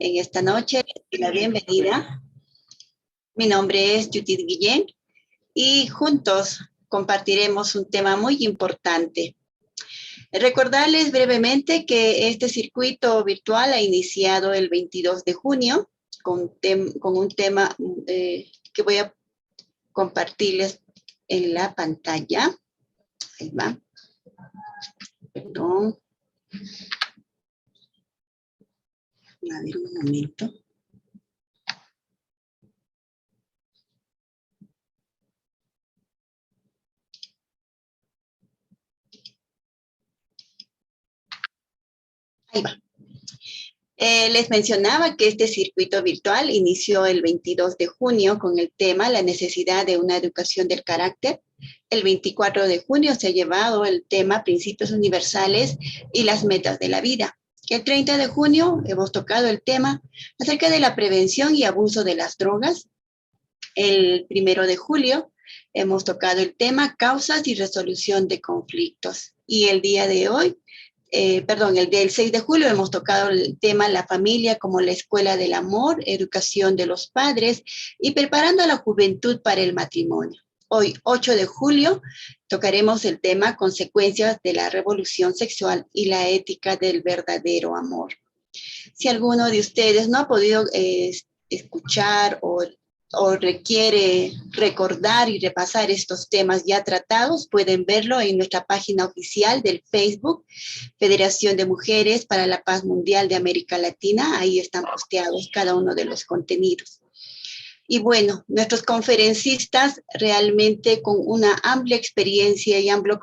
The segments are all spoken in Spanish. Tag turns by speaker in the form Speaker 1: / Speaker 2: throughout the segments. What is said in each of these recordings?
Speaker 1: En esta noche les doy la bienvenida. Mi nombre es Judith Guillén y juntos compartiremos un tema muy importante. Recordarles brevemente que este circuito virtual ha iniciado el 22 de junio con un tema que voy a compartirles en la pantalla. Ahí va. Perdón. A ver, un momento. Ahí va. Les mencionaba que este circuito virtual inició el 22 de junio con el tema La necesidad de una educación del carácter. El 24 de junio se ha llevado el tema Principios universales y las metas de la vida. El 30 de junio hemos tocado el tema acerca de la prevención y abuso de las drogas. El 1 de julio hemos tocado el tema Causas y resolución de conflictos. Y el día de hoy, el del 6 de julio hemos tocado el tema La familia como la escuela del amor, educación de los padres y preparando a la juventud para el matrimonio. Hoy, 8 de julio, tocaremos el tema Consecuencias de la revolución sexual y la ética del verdadero amor. Si alguno de ustedes no ha podido escuchar o requiere recordar y repasar estos temas ya tratados, pueden verlo en nuestra página oficial del Facebook, Federación de Mujeres para la Paz Mundial de América Latina. Ahí están posteados cada uno de los contenidos. Y bueno, nuestros conferencistas realmente con una amplia experiencia y amplio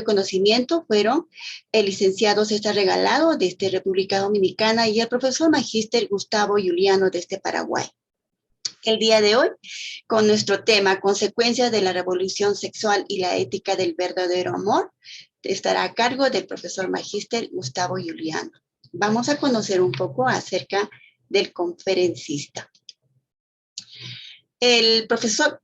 Speaker 1: conocimiento fueron el licenciado César Regalado desde República Dominicana y el profesor magíster Gustavo Juliano desde Paraguay. El día de hoy, con nuestro tema Consecuencias de la revolución sexual y la ética del verdadero amor, estará a cargo del profesor magíster Gustavo Juliano. Vamos a conocer un poco acerca del conferencista. El profesor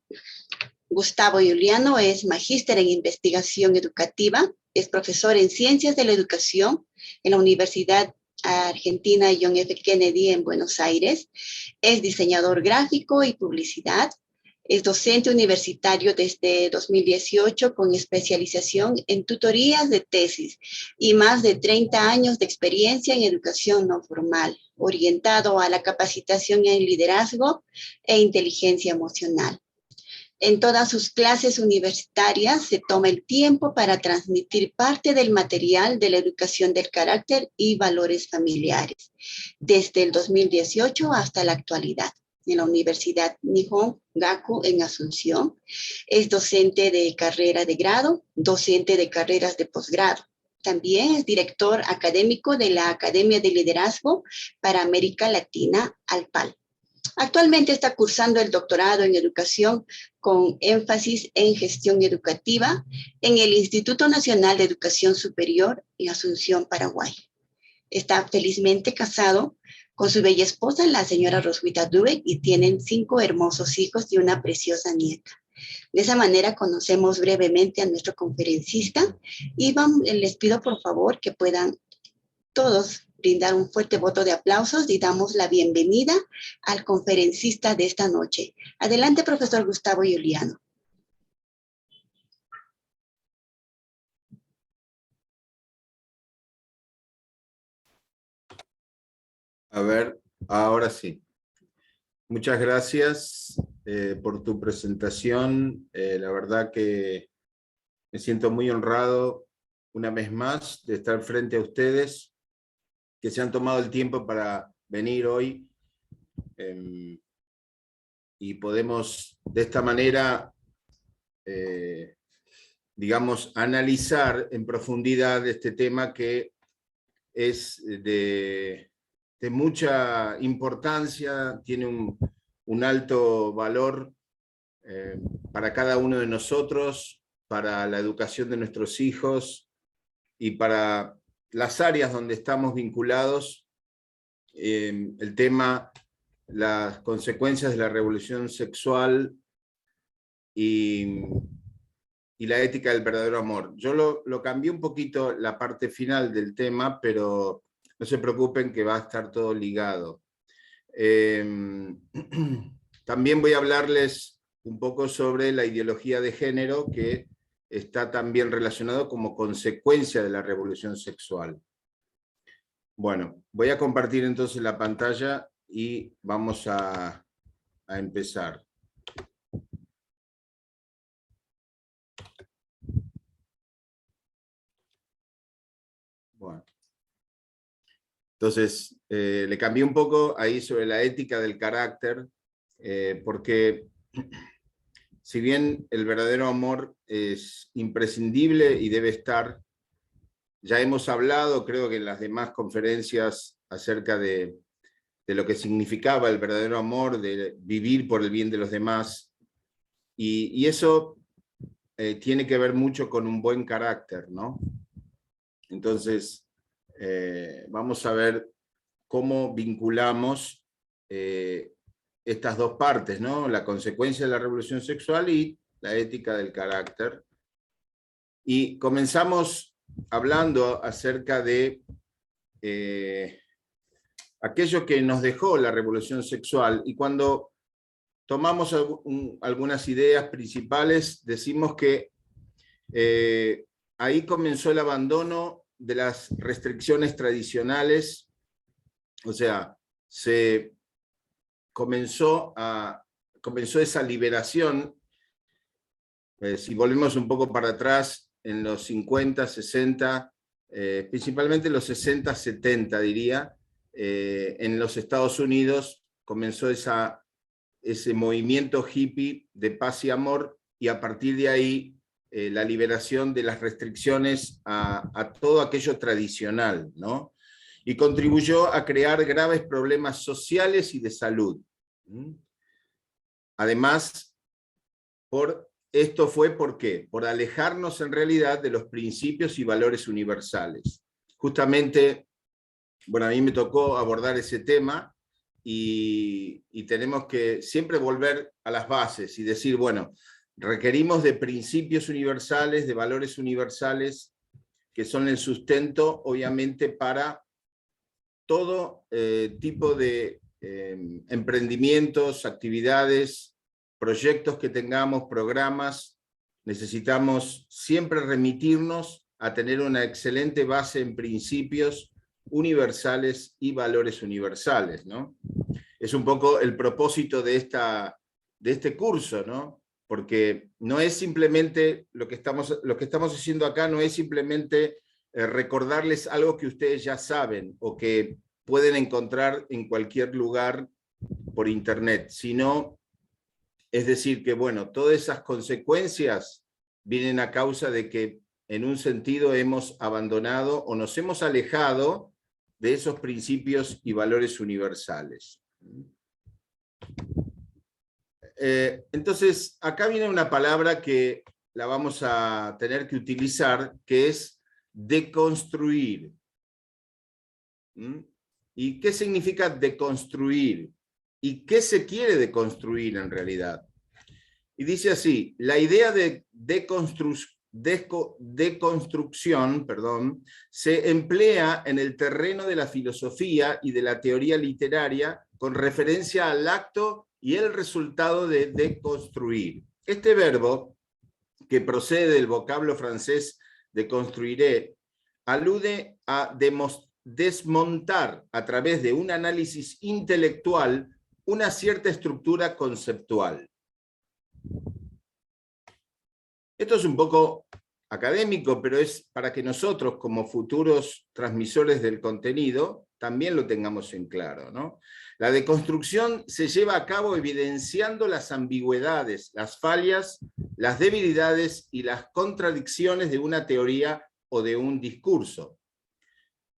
Speaker 1: Gustavo Juliano es magíster en investigación educativa, es profesor en ciencias de la educación en la Universidad Argentina John F. Kennedy en Buenos Aires, es diseñador gráfico y publicidad, es docente universitario desde 2018 con especialización en tutorías de tesis y más de 30 años de experiencia en educación no formal, orientado a la capacitación en liderazgo e inteligencia emocional. En todas sus clases universitarias se toma el tiempo para transmitir parte del material de la educación del carácter y valores familiares, desde el 2018 hasta la actualidad. En la Universidad Nihon Gaku en Asunción, es docente de carrera de grado, docente de carreras de posgrado. También es director académico de la Academia de Liderazgo para América Latina, ALPAL. Actualmente está cursando el doctorado en educación con énfasis en gestión educativa en el Instituto Nacional de Educación Superior en Asunción, Paraguay. Está felizmente casado con su bella esposa, la señora Roswitha Dubeck, y tienen 5 hermosos hijos y una preciosa nieta. De esa manera conocemos brevemente a nuestro conferencista y les pido por favor que puedan todos brindar un fuerte voto de aplausos y damos la bienvenida al conferencista de esta noche. Adelante, profesor Gustavo Juliano.
Speaker 2: A ver, ahora sí. Muchas gracias por tu presentación. La verdad que me siento muy honrado una vez más de estar frente a ustedes, que se han tomado el tiempo para venir hoy y podemos de esta manera, digamos, analizar en profundidad este tema que es de mucha importancia, tiene un alto valor para cada uno de nosotros, para la educación de nuestros hijos y para las áreas donde estamos vinculados. El tema, las consecuencias de la revolución sexual y la ética del verdadero amor. Yo lo cambié un poquito la parte final del tema, pero no se preocupen que va a estar todo ligado. También voy a hablarles un poco sobre la ideología de género, que está también relacionado como consecuencia de la revolución sexual. Bueno, voy a compartir entonces la pantalla y vamos a empezar. Bueno. Entonces, le cambié un poco ahí sobre la ética del carácter, porque si bien el verdadero amor es imprescindible y debe estar, ya hemos hablado, creo que en las demás conferencias, acerca de lo que significaba el verdadero amor, de vivir por el bien de los demás, y eso tiene que ver mucho con un buen carácter, ¿no? Entonces, vamos a ver cómo vinculamos estas dos partes, ¿no? La consecuencia de la revolución sexual y la ética del carácter. Y comenzamos hablando acerca de aquello que nos dejó la revolución sexual, y cuando tomamos algunas ideas principales, decimos que ahí comenzó el abandono de las restricciones tradicionales, o sea, comenzó esa liberación. Si volvemos un poco para atrás, en los 50, 60, principalmente los 60, 70 diría, en los Estados Unidos comenzó ese movimiento hippie de paz y amor, y a partir de ahí la liberación de las restricciones a todo aquello tradicional, ¿no? Y contribuyó a crear graves problemas sociales y de salud. Además, esto fue ¿por qué? Por alejarnos en realidad de los principios y valores universales. Justamente, bueno, a mí me tocó abordar ese tema, y tenemos que siempre volver a las bases y decir, bueno, requerimos de principios universales, de valores universales, que son el sustento, obviamente, para todo tipo de emprendimientos, actividades, proyectos que tengamos, programas. Necesitamos siempre remitirnos a tener una excelente base en principios universales y valores universales, ¿no? Es un poco el propósito de este curso, ¿no? Porque no es simplemente lo que estamos haciendo acá, no es simplemente recordarles algo que ustedes ya saben o que pueden encontrar en cualquier lugar por internet, sino, es decir, que bueno, todas esas consecuencias vienen a causa de que en un sentido hemos abandonado o nos hemos alejado de esos principios y valores universales. Entonces, acá viene una palabra que la vamos a tener que utilizar, que es deconstruir. ¿Y qué significa deconstruir? ¿Y qué se quiere deconstruir en realidad? Y dice así: la idea de deconstrucción, se emplea en el terreno de la filosofía y de la teoría literaria con referencia al acto y el resultado de deconstruir. Este verbo, que procede del vocablo francés deconstruire, alude a desmontar a través de un análisis intelectual una cierta estructura conceptual. Esto es un poco académico, pero es para que nosotros, como futuros transmisores del contenido, también lo tengamos en claro, ¿no? La deconstrucción se lleva a cabo evidenciando las ambigüedades, las fallas, las debilidades y las contradicciones de una teoría o de un discurso.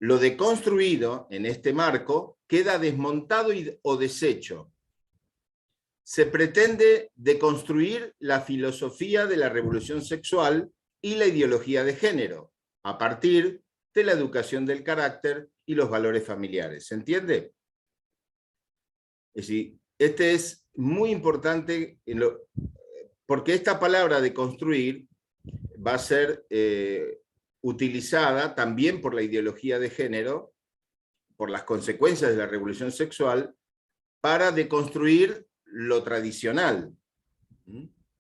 Speaker 2: Lo deconstruido, en este marco, queda desmontado o deshecho. Se pretende deconstruir la filosofía de la revolución sexual y la ideología de género, a partir de la educación del carácter y los valores familiares. ¿Se entiende? Es decir, este es muy importante, porque esta palabra de construir va a ser utilizada también por la ideología de género, por las consecuencias de la revolución sexual, para deconstruir lo tradicional.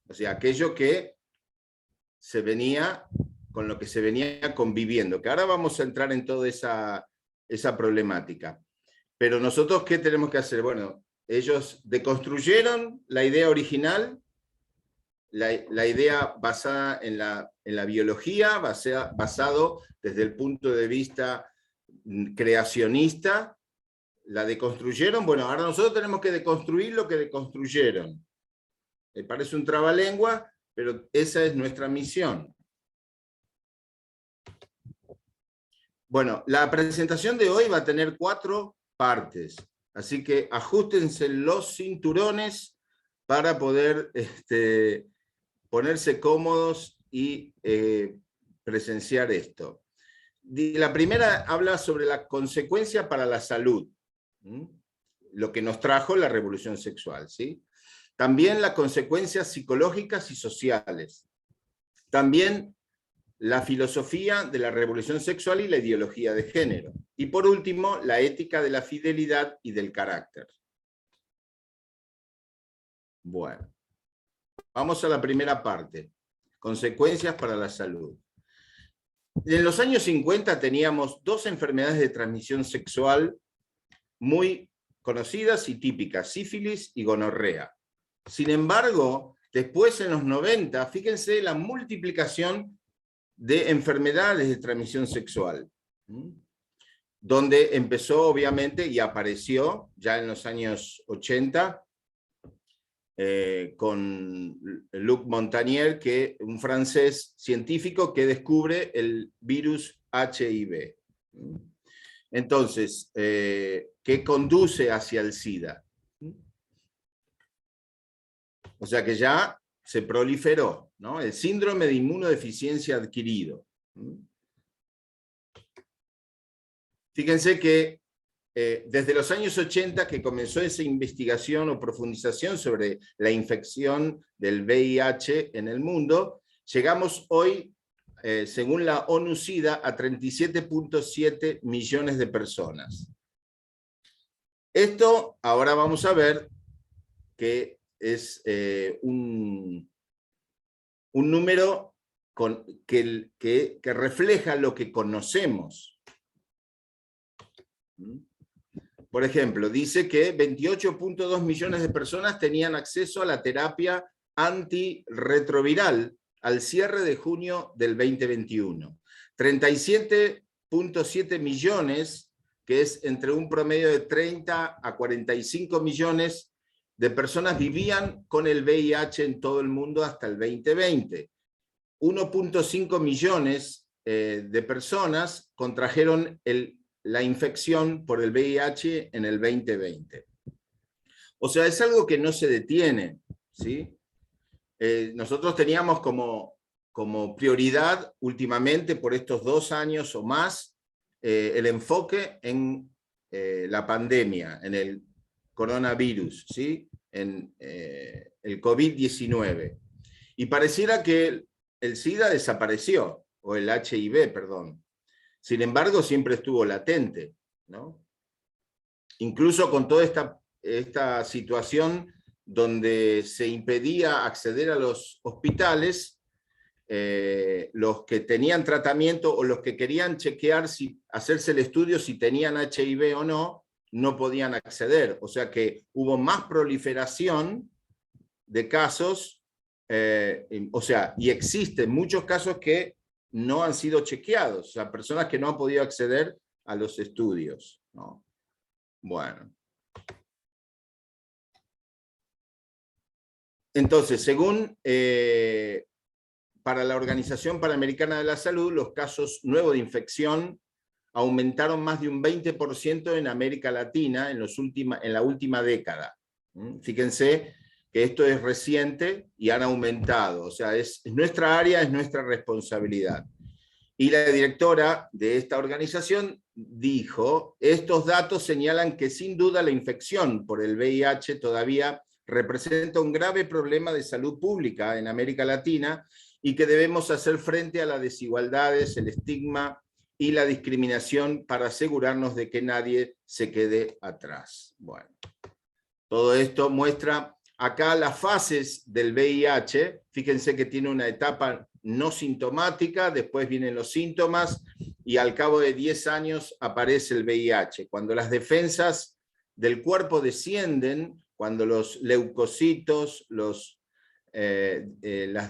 Speaker 2: O sea, aquello que con lo que se venía conviviendo, que ahora vamos a entrar en toda esa problemática. Pero nosotros, ¿qué tenemos que hacer? Bueno, ellos deconstruyeron la idea original, la idea basada en la biología, basado desde el punto de vista creacionista, la deconstruyeron. Bueno, ahora nosotros tenemos que deconstruir lo que deconstruyeron. Me parece un trabalengua, pero esa es nuestra misión. Bueno, la presentación de hoy va a tener 4 partes, así que ajustense los cinturones para poder ponerse cómodos y presenciar esto. La primera habla sobre la consecuencia para la salud, lo que nos trajo la revolución sexual, ¿sí? También las consecuencias psicológicas y sociales. También la filosofía de la revolución sexual y la ideología de género. Y por último, la ética de la fidelidad y del carácter. Bueno, vamos a la primera parte. Consecuencias para la salud. En los años 50 teníamos 2 enfermedades de transmisión sexual muy conocidas y típicas, sífilis y gonorrea. Sin embargo, después en los 90, fíjense la multiplicación de enfermedades de transmisión sexual, donde empezó obviamente y apareció ya en los años 80 con Luc Montagnier, un francés científico que descubre el virus HIV. Entonces, ¿qué conduce hacia el SIDA? O sea que ya se proliferó, ¿no? El síndrome de inmunodeficiencia adquirido. Fíjense que desde los años 80 que comenzó esa investigación o profundización sobre la infección del VIH en el mundo, llegamos hoy, según la ONU-SIDA, a 37.7 millones de personas. Esto ahora vamos a ver que es un número que refleja lo que conocemos. Por ejemplo, dice que 28.2 millones de personas tenían acceso a la terapia antirretroviral al cierre de junio del 2021. 37.7 millones, que es entre un promedio de 30 a 45 millones de personas vivían con el VIH en todo el mundo hasta el 2020. 1.5 millones de personas contrajeron la infección por el VIH en el 2020. O sea, es algo que no se detiene, ¿sí? Nosotros teníamos como prioridad últimamente, por estos 2 años o más, el enfoque en la pandemia, en el coronavirus, ¿sí? En el COVID-19. Y pareciera que el SIDA desapareció, o el HIV, perdón. Sin embargo, siempre estuvo latente, ¿no? Incluso con toda esta situación donde se impedía acceder a los hospitales, los que tenían tratamiento o los que querían chequear, hacerse el estudio si tenían HIV o no podían acceder. O sea que hubo más proliferación de casos, y existen muchos casos que no han sido chequeados, o sea, personas que no han podido acceder a los estudios, ¿no? Bueno. Entonces, según para la Organización Panamericana de la Salud, los casos nuevos de infección aumentaron más de un 20% en América Latina en la última década. Fíjense que esto es reciente y han aumentado, o sea, es nuestra área, es nuestra responsabilidad. Y la directora de esta organización dijo, estos datos señalan que sin duda la infección por el VIH todavía representa un grave problema de salud pública en América Latina y que debemos hacer frente a las desigualdades, el estigma y la discriminación para asegurarnos de que nadie se quede atrás. Bueno, Todo esto muestra acá las fases del VIH. Fíjense que tiene una etapa no sintomática, después vienen los síntomas y al cabo de 10 años aparece el VIH. Cuando las defensas del cuerpo descienden, cuando los leucocitos, las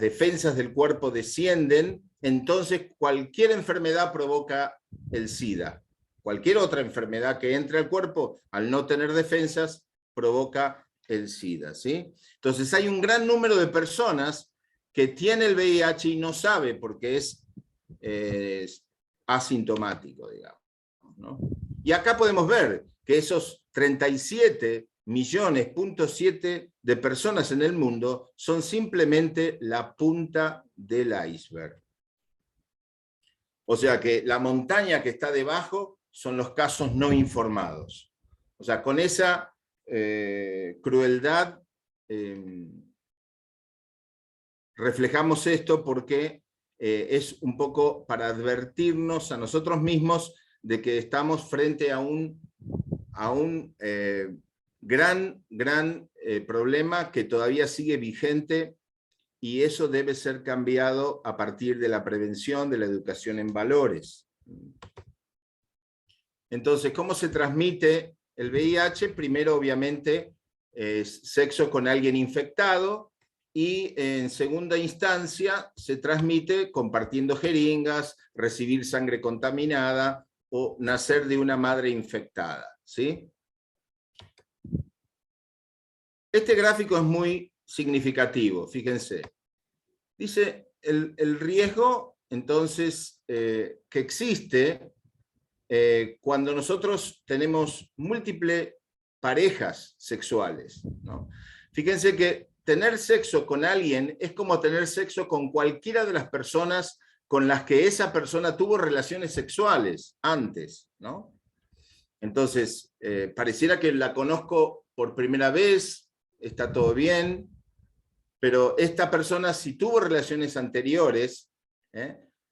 Speaker 2: defensas del cuerpo descienden, entonces cualquier enfermedad provoca el SIDA. Cualquier otra enfermedad que entre al cuerpo, al no tener defensas, provoca el SIDA, ¿sí? Entonces hay un gran número de personas que tiene el VIH y no sabe porque es asintomático, digamos, ¿no? Y acá podemos ver que esos 37,7 millones de personas en el mundo son simplemente la punta del iceberg. O sea que la montaña que está debajo son los casos no informados. O sea, con esa crueldad reflejamos esto porque es un poco para advertirnos a nosotros mismos de que estamos frente a un gran problema que todavía sigue vigente, y eso debe ser cambiado a partir de la prevención, de la educación en valores. Entonces, ¿cómo se transmite el VIH? Primero, obviamente, sexo con alguien infectado, y en segunda instancia se transmite compartiendo jeringas, recibir sangre contaminada o nacer de una madre infectada, ¿sí? Este gráfico es muy significativo, fíjense. Dice el riesgo, entonces, que existe cuando nosotros tenemos múltiples parejas sexuales, ¿no? Fíjense que tener sexo con alguien es como tener sexo con cualquiera de las personas con las que esa persona tuvo relaciones sexuales antes, ¿no? Entonces, pareciera que la conozco por primera vez, está todo bien, pero esta persona, si tuvo relaciones anteriores,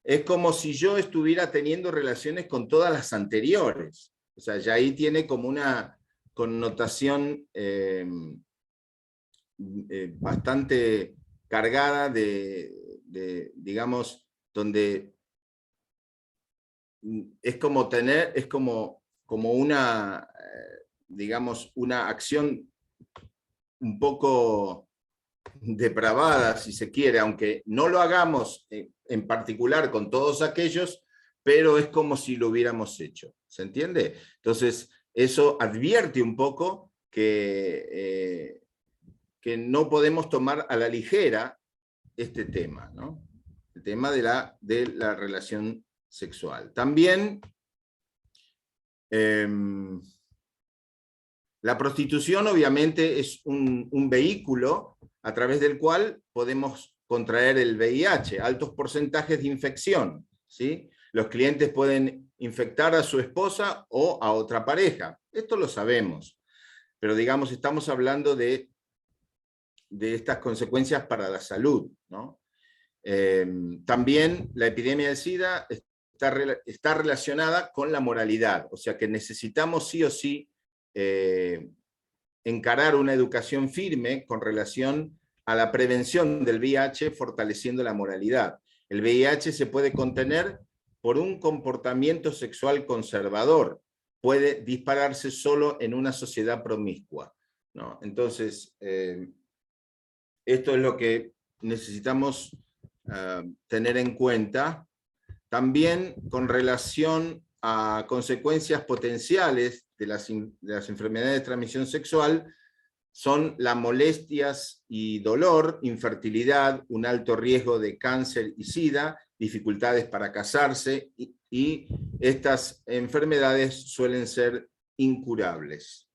Speaker 2: es como si yo estuviera teniendo relaciones con todas las anteriores. O sea, ya ahí tiene como una connotación bastante cargada digamos, donde es como tener, es como una, digamos, una acción un poco depravada, si se quiere, aunque no lo hagamos en particular con todos aquellos, pero es como si lo hubiéramos hecho, ¿se entiende? Entonces, eso advierte un poco que no podemos tomar a la ligera este tema, ¿no? El tema de la relación sexual. También la prostitución obviamente es un vehículo a través del cual podemos contraer el VIH, altos porcentajes de infección, ¿sí? Los clientes pueden infectar a su esposa o a otra pareja, esto lo sabemos, pero digamos, estamos hablando de estas consecuencias para la salud, ¿no? También la epidemia del SIDA está relacionada con la moralidad, o sea que necesitamos sí o sí encarar una educación firme con relación a la prevención del VIH, fortaleciendo la moralidad. El VIH se puede contener por un comportamiento sexual conservador, puede dispararse solo en una sociedad promiscua, ¿no? Entonces, esto es lo que necesitamos tener en cuenta. También con relación a consecuencias potenciales de las enfermedades de transmisión sexual, son las molestias y dolor, infertilidad, un alto riesgo de cáncer y SIDA, dificultades para casarse, y estas enfermedades suelen ser incurables.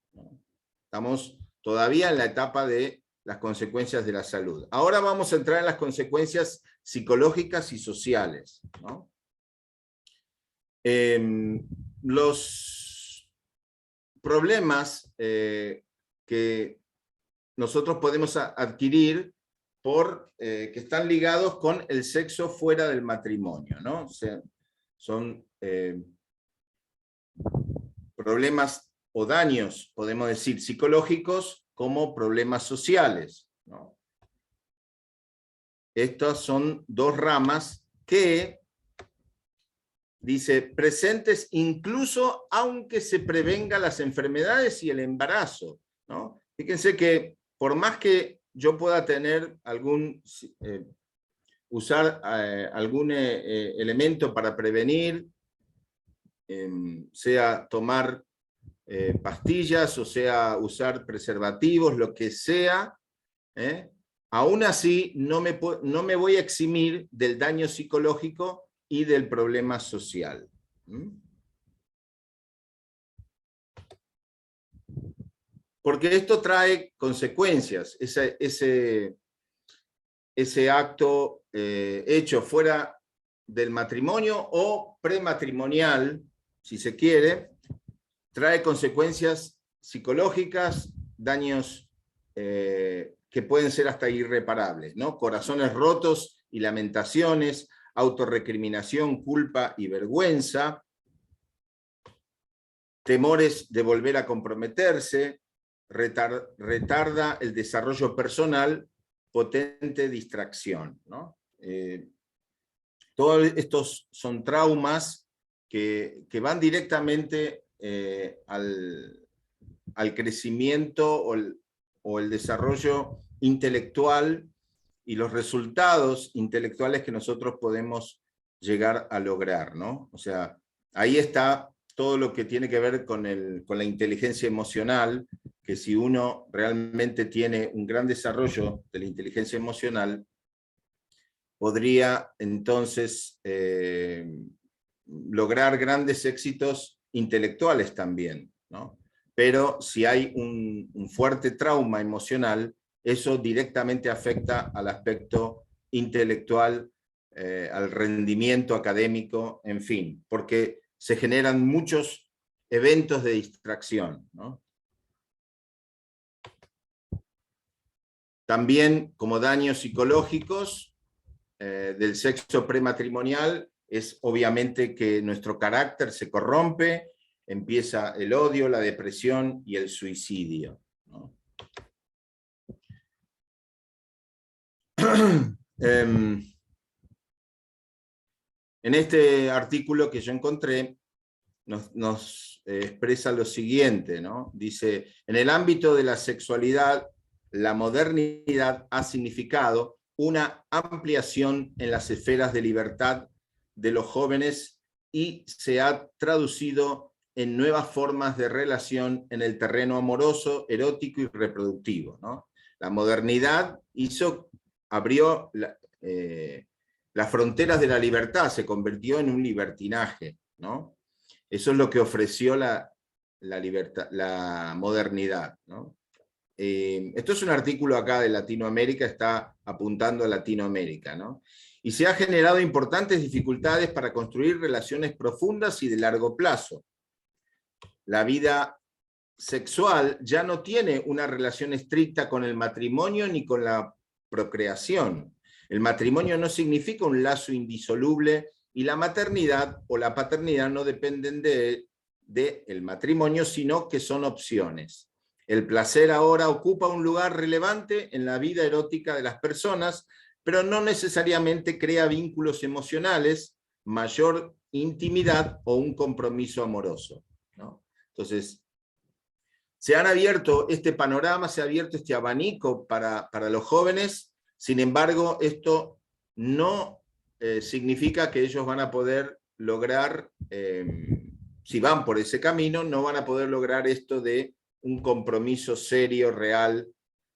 Speaker 2: Estamos todavía en la etapa de las consecuencias de la salud. Ahora vamos a entrar en las consecuencias psicológicas y sociales, ¿no? Los problemas que nosotros podemos adquirir que están ligados con el sexo fuera del matrimonio, ¿no? O sea, son problemas o daños, podemos decir, psicológicos como problemas sociales, ¿no? Estas son dos ramas que, dice, presentes incluso aunque se prevenga las enfermedades y el embarazo, ¿no? Fíjense que por más que yo pueda tener usar algún elemento para prevenir, sea tomar pastillas, o sea usar preservativos, lo que sea, aún así no me voy a eximir del daño psicológico y del problema social. Porque esto trae consecuencias, ese acto hecho fuera del matrimonio o prematrimonial, si se quiere, trae consecuencias psicológicas, daños que pueden ser hasta irreparables, ¿no? Corazones rotos y lamentaciones, autorrecriminación, culpa y vergüenza, temores de volver a comprometerse, retarda el desarrollo personal, potente distracción, ¿no? Todos estos son traumas que van directamente al crecimiento o el desarrollo intelectual y los resultados intelectuales que nosotros podemos llegar a lograr, ¿no? O sea, ahí está todo lo que tiene que ver con la inteligencia emocional, que si uno realmente tiene un gran desarrollo de la inteligencia emocional, podría entonces lograr grandes éxitos intelectuales también, ¿no? Pero si hay un fuerte trauma emocional, eso directamente afecta al aspecto intelectual, al rendimiento académico, en fin, porque se generan muchos eventos de distracción, ¿no? También como daños psicológicos del sexo prematrimonial es obviamente que nuestro carácter se corrompe, empieza el odio, la depresión y el suicidio, ¿no? En este artículo que yo encontré nos expresa lo siguiente, ¿no? Dice, en el ámbito de la sexualidad, la modernidad ha significado una ampliación en las esferas de libertad de los jóvenes y se ha traducido en nuevas formas de relación en el terreno amoroso, erótico y reproductivo, ¿no? La modernidad abrió las fronteras de la libertad, se convirtió en un libertinaje, ¿no? Eso es lo que ofreció la modernidad, ¿no? Esto es un artículo acá de Latinoamérica, está apuntando a Latinoamérica, ¿no? Y se ha generado importantes dificultades para construir relaciones profundas y de largo plazo. La vida sexual ya no tiene una relación estricta con el matrimonio ni con la procreación. El matrimonio no significa un lazo indisoluble y la maternidad o la paternidad no dependen del matrimonio, sino que son opciones. El placer ahora ocupa un lugar relevante en la vida erótica de las personas, pero no necesariamente crea vínculos emocionales, mayor intimidad o un compromiso amoroso, ¿no? Entonces, se han abierto este panorama, se ha abierto este abanico para los jóvenes, sin embargo, esto no significa que ellos van a poder lograr, si van por ese camino, no van a poder lograr esto de un compromiso serio, real,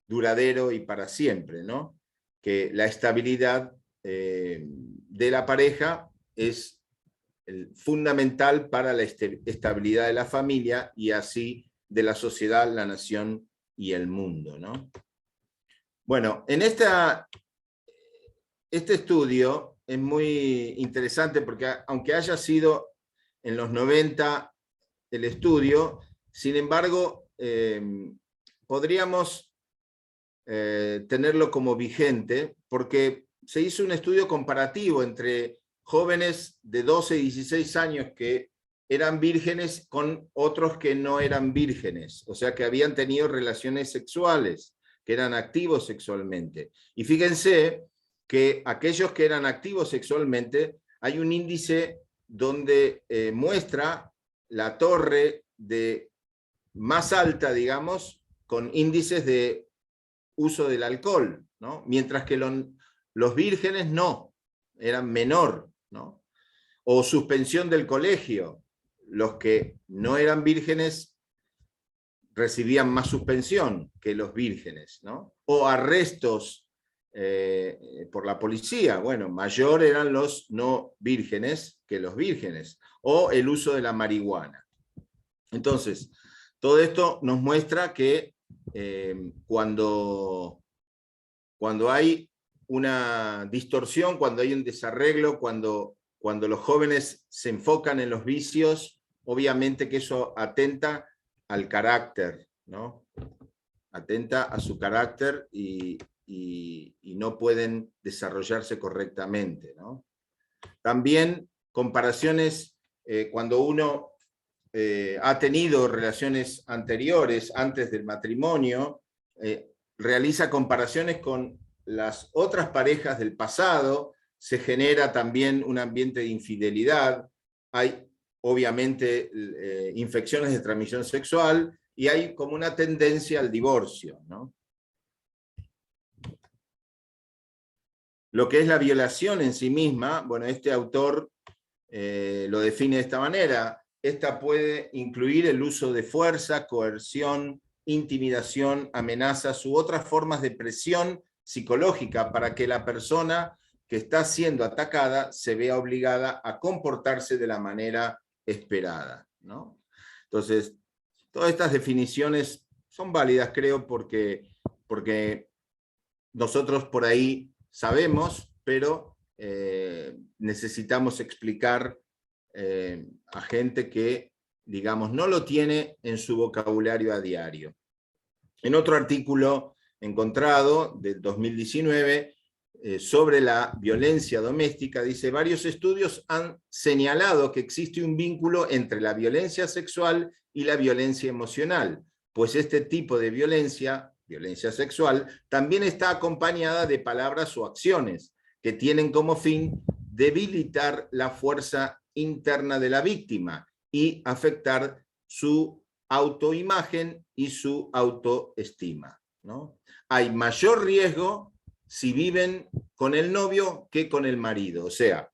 Speaker 2: duradero y para siempre, ¿no? Que la estabilidad de la pareja es fundamental para la estabilidad de la familia y así de la sociedad, la nación y el mundo, ¿no? Bueno, en este estudio es muy interesante porque aunque haya sido en los 90 el estudio, sin embargo, podríamos tenerlo como vigente porque se hizo un estudio comparativo entre jóvenes de 12 y 16 años que eran vírgenes con otros que no eran vírgenes, o sea que habían tenido relaciones sexuales, que eran activos sexualmente. Y fíjense que aquellos que eran activos sexualmente, hay un índice donde muestra la torre más alta, digamos, con índices de uso del alcohol, ¿no? Mientras que los vírgenes no, eran menor, ¿no? O suspensión del colegio, los que no eran vírgenes recibían más suspensión que los vírgenes, ¿no? O arrestos por la policía, bueno, mayor eran los no vírgenes que los vírgenes, o el uso de la marihuana. Entonces, todo esto nos muestra que cuando hay una distorsión, cuando hay un desarreglo, cuando los jóvenes se enfocan en los vicios, obviamente que eso atenta al carácter, ¿no? Atenta a su carácter y no pueden desarrollarse correctamente, ¿no? También comparaciones, cuando uno ha tenido relaciones anteriores, antes del matrimonio, realiza comparaciones con las otras parejas del pasado, se genera también un ambiente de infidelidad, hay obviamente infecciones de transmisión sexual y hay como una tendencia al divorcio, ¿no? Lo que es la violación en sí misma, bueno, este autor lo define de esta manera: esta puede incluir el uso de fuerza, coerción, intimidación, amenazas u otras formas de presión psicológica para que la persona que está siendo atacada se vea obligada a comportarse de la manera esperada, ¿no? Entonces, todas estas definiciones son válidas, creo, porque nosotros por ahí sabemos, pero necesitamos explicar a gente que, digamos, no lo tiene en su vocabulario a diario. En otro artículo encontrado del 2019 sobre la violencia doméstica, dice: varios estudios han señalado que existe un vínculo entre la violencia sexual y la violencia emocional, pues este tipo de violencia sexual, también está acompañada de palabras o acciones que tienen como fin debilitar la fuerza interna de la víctima y afectar su autoimagen y su autoestima, ¿no? Hay mayor riesgo si viven con el novio que con el marido. O sea,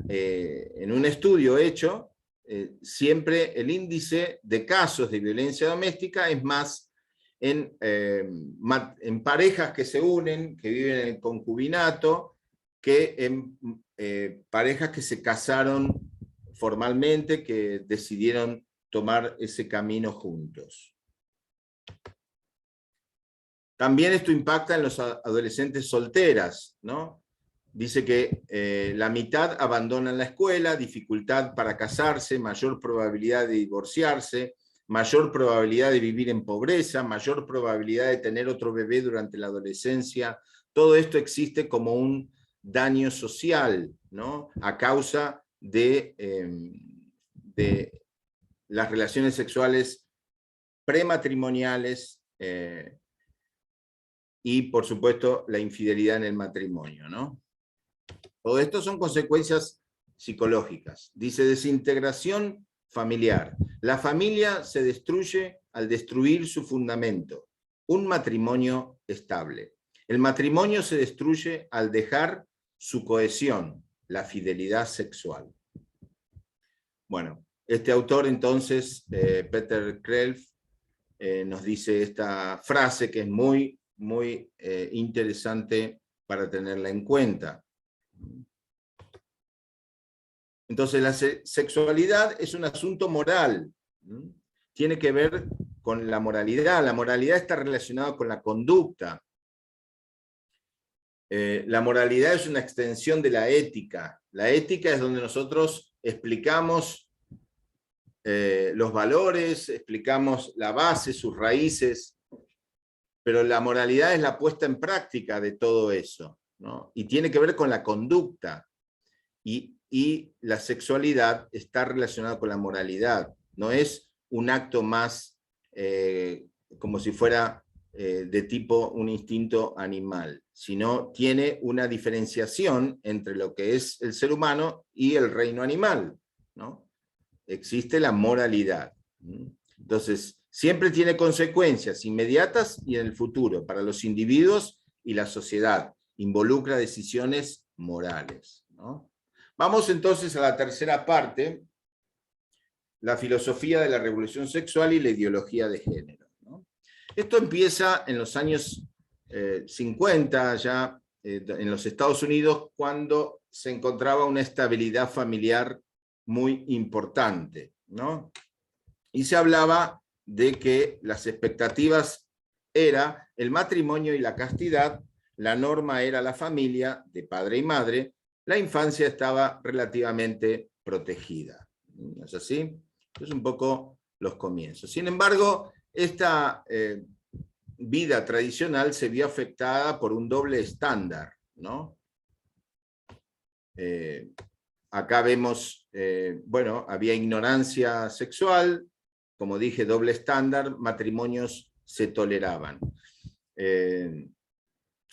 Speaker 2: en un estudio hecho, siempre el índice de casos de violencia doméstica es más en parejas que se unen, que viven en el concubinato, que en parejas que se casaron formalmente, que decidieron tomar ese camino juntos. También esto impacta en los adolescentes solteras, ¿no? Dice que la mitad abandonan la escuela, dificultad para casarse, mayor probabilidad de divorciarse, mayor probabilidad de vivir en pobreza, mayor probabilidad de tener otro bebé durante la adolescencia. Todo esto existe como un daño social, ¿no? A causa de las relaciones sexuales prematrimoniales y, por supuesto, la infidelidad en el matrimonio, ¿no? Todo esto son consecuencias psicológicas. Dice: desintegración familiar. La familia se destruye al destruir su fundamento, un matrimonio estable. El matrimonio se destruye al dejar su cohesión, la fidelidad sexual. Bueno, este autor entonces, Peter Kreeft, nos dice esta frase que es muy, muy interesante para tenerla en cuenta. Entonces, la sexualidad es un asunto moral. Tiene que ver con la moralidad. La moralidad está relacionada con la conducta. La moralidad es una extensión de la ética. La ética es donde nosotros explicamos los valores, explicamos la base, sus raíces, pero la moralidad es la puesta en práctica de todo eso, ¿no? Y tiene que ver con la conducta. Y y la sexualidad está relacionada con la moralidad. No es un acto más como si fuera de tipo un instinto animal, sino tiene una diferenciación entre lo que es el ser humano y el reino animal, ¿no? Existe la moralidad. Entonces, siempre tiene consecuencias inmediatas y en el futuro para los individuos y la sociedad. Involucra decisiones morales, ¿no? Vamos entonces a la tercera parte, la filosofía de la revolución sexual y la ideología de género, ¿no? Esto empieza en los años 50, ya en los Estados Unidos, cuando se encontraba una estabilidad familiar muy importante, ¿no? Y se hablaba de que las expectativas era el matrimonio y la castidad, la norma era la familia de padre y madre, la infancia estaba relativamente protegida. ¿No es así? Es un poco los comienzos. Sin embargo, esta vida tradicional se vio afectada por un doble estándar, ¿no? Acá vemos, bueno, había ignorancia sexual, como dije, doble estándar, matrimonios se toleraban.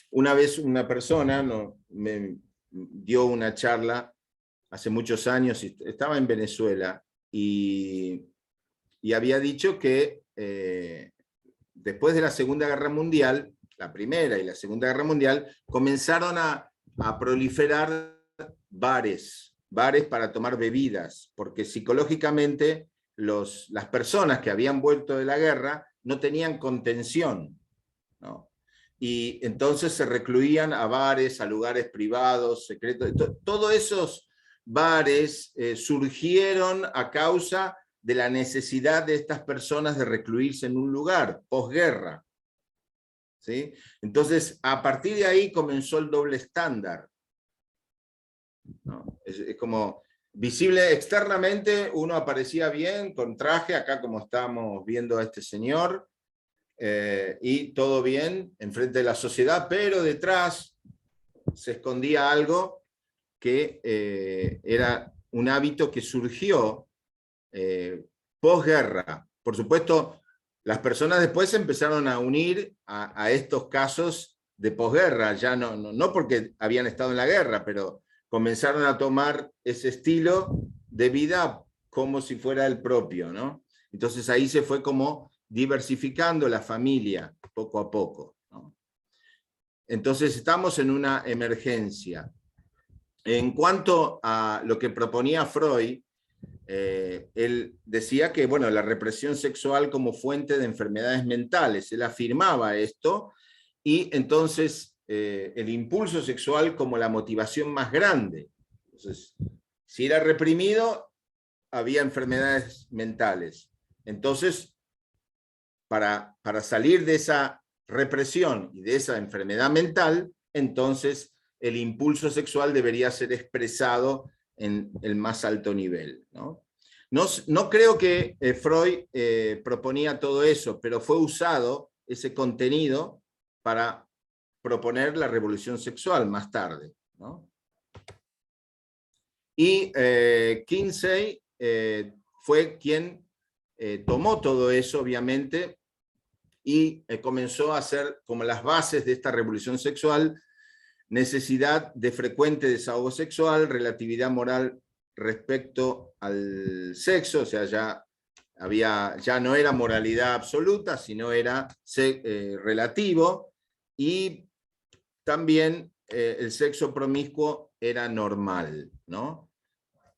Speaker 2: Una vez una persona me dio una charla hace muchos años, estaba en Venezuela, y había dicho que después de la Segunda Guerra Mundial, la Primera y la Segunda Guerra Mundial, comenzaron a proliferar bares para tomar bebidas, porque psicológicamente las personas que habían vuelto de la guerra no tenían contención, ¿no? Y entonces se recluían a bares, a lugares privados, secretos. Todos esos bares surgieron a causa de la necesidad de estas personas de recluirse en un lugar, posguerra, ¿sí? Entonces, a partir de ahí comenzó el doble estándar, ¿no? Es como visible externamente, uno aparecía bien, con traje, acá como estamos viendo a este señor, y todo bien, enfrente de la sociedad, pero detrás se escondía algo que era un hábito que surgió posguerra. Por supuesto, las personas después se empezaron a unir a estos casos de posguerra, ya no porque habían estado en la guerra, pero comenzaron a tomar ese estilo de vida como si fuera el propio, ¿no? Entonces ahí se fue como diversificando la familia poco a poco, ¿no? Entonces estamos en una emergencia. En cuanto a lo que proponía Freud, él decía que, bueno, la represión sexual como fuente de enfermedades mentales, él afirmaba esto, y entonces el impulso sexual como la motivación más grande. Entonces, si era reprimido, había enfermedades mentales. Entonces, para salir de esa represión y de esa enfermedad mental, entonces el impulso sexual debería ser expresado en el más alto nivel, ¿no? No creo que Freud proponía todo eso, pero fue usado ese contenido para proponer la revolución sexual más tarde, ¿no? Y Kinsey fue quien tomó todo eso, obviamente, y comenzó a hacer como las bases de esta revolución sexual: necesidad de frecuente desahogo sexual, relatividad moral respecto al sexo, o sea, ya no era moralidad absoluta, sino era relativo, y también el sexo promiscuo era normal, ¿no?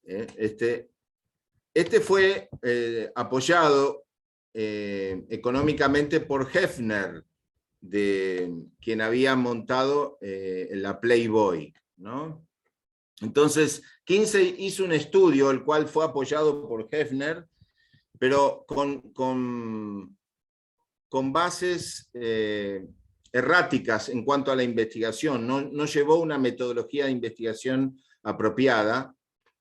Speaker 2: Este fue apoyado económicamente por Hefner, quien había montado la Playboy, ¿no? Entonces, Kinsey hizo un estudio, el cual fue apoyado por Hefner, pero con bases erráticas en cuanto a la investigación. No llevó una metodología de investigación apropiada,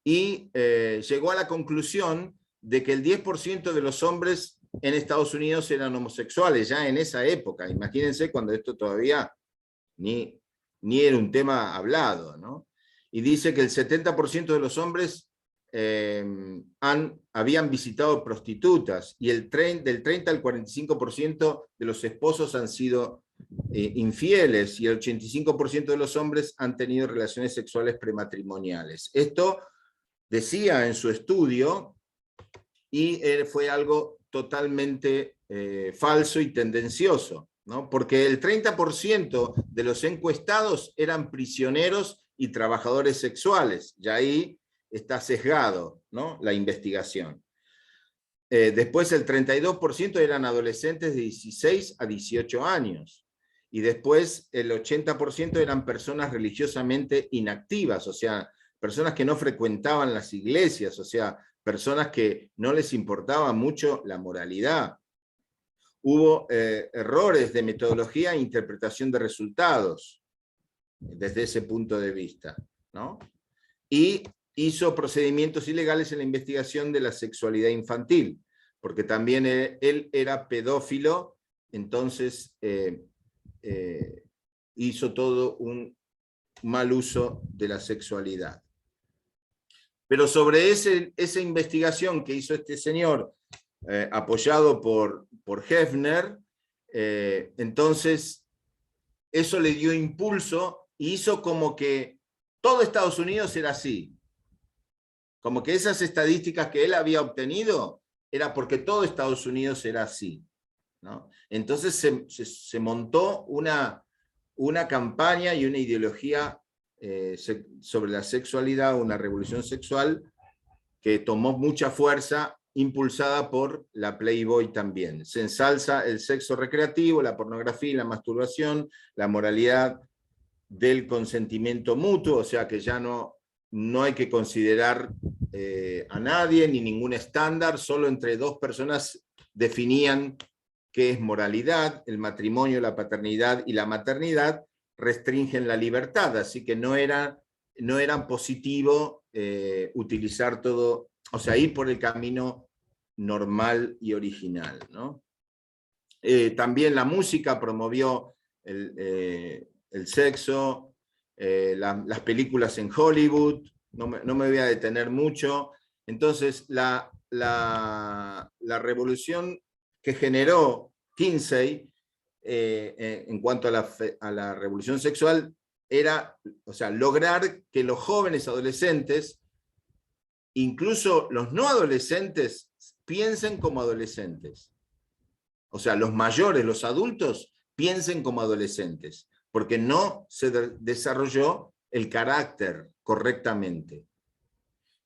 Speaker 2: y llegó a la conclusión de que el 10% de los hombres en Estados Unidos eran homosexuales, ya en esa época. Imagínense cuando esto todavía ni era un tema hablado, ¿no? y dice que el 70% de los hombres habían visitado prostitutas, y del 30 al 45% de los esposos han sido infieles, y el 85% de los hombres han tenido relaciones sexuales prematrimoniales. Esto decía en su estudio, y fue algo totalmente falso y tendencioso, ¿no? Porque el 30% de los encuestados eran prisioneros y trabajadores sexuales, y ahí está sesgado, ¿no?, la investigación. Después el 32% eran adolescentes de 16 a 18 años, y después el 80% eran personas religiosamente inactivas, o sea, personas que no frecuentaban las iglesias, o sea, personas que no les importaba mucho la moralidad. Hubo errores de metodología e interpretación de resultados desde ese punto de vista, ¿no? Y hizo procedimientos ilegales en la investigación de la sexualidad infantil, porque también él era pedófilo, entonces hizo todo un mal uso de la sexualidad. Pero sobre esa investigación que hizo este señor, apoyado por Hefner, entonces eso le dio impulso y hizo como que todo Estados Unidos era así. Como que esas estadísticas que él había obtenido era porque todo Estados Unidos era así, ¿no? Entonces se montó una campaña y una ideología sobre la sexualidad, una revolución sexual que tomó mucha fuerza, impulsada por la Playboy también. Se ensalza el sexo recreativo, la pornografía, la masturbación, la moralidad del consentimiento mutuo, o sea que ya no hay que considerar a nadie ni ningún estándar, solo entre dos personas definían qué es moralidad. El matrimonio, la paternidad y la maternidad restringen la libertad, así que no eran positivo utilizar todo, o sea, ir por el camino normal y original, ¿no? También la música promovió el sexo, las películas en Hollywood, no me voy a detener mucho. Entonces, la revolución que generó Kinsey en cuanto a la revolución sexual era, o sea, lograr que los jóvenes adolescentes, incluso los no adolescentes, piensen como adolescentes. O sea, los mayores, los adultos, piensen como adolescentes, porque no se desarrolló el carácter correctamente.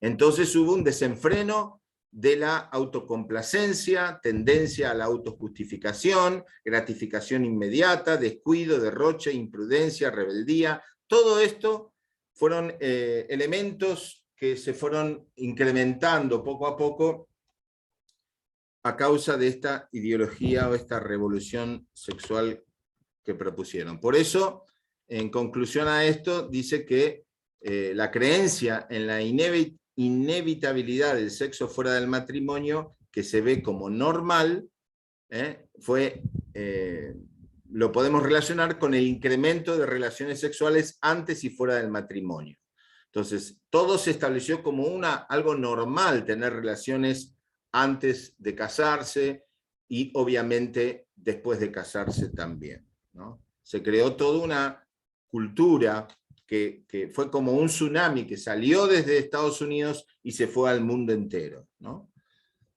Speaker 2: Entonces hubo un desenfreno de la autocomplacencia, tendencia a la autojustificación, gratificación inmediata, descuido, derroche, imprudencia, rebeldía. Todo esto fueron elementos que se fueron incrementando poco a poco a causa de esta ideología o esta revolución sexual que propusieron. Por eso, en conclusión a esto, dice que la creencia en la inevitabilidad del sexo fuera del matrimonio, que se ve como normal, lo podemos relacionar con el incremento de relaciones sexuales antes y fuera del matrimonio. Entonces, todo se estableció como algo normal tener relaciones antes de casarse y obviamente después de casarse también, ¿no? Se creó toda una cultura que fue como un tsunami que salió desde Estados Unidos y se fue al mundo entero, ¿no?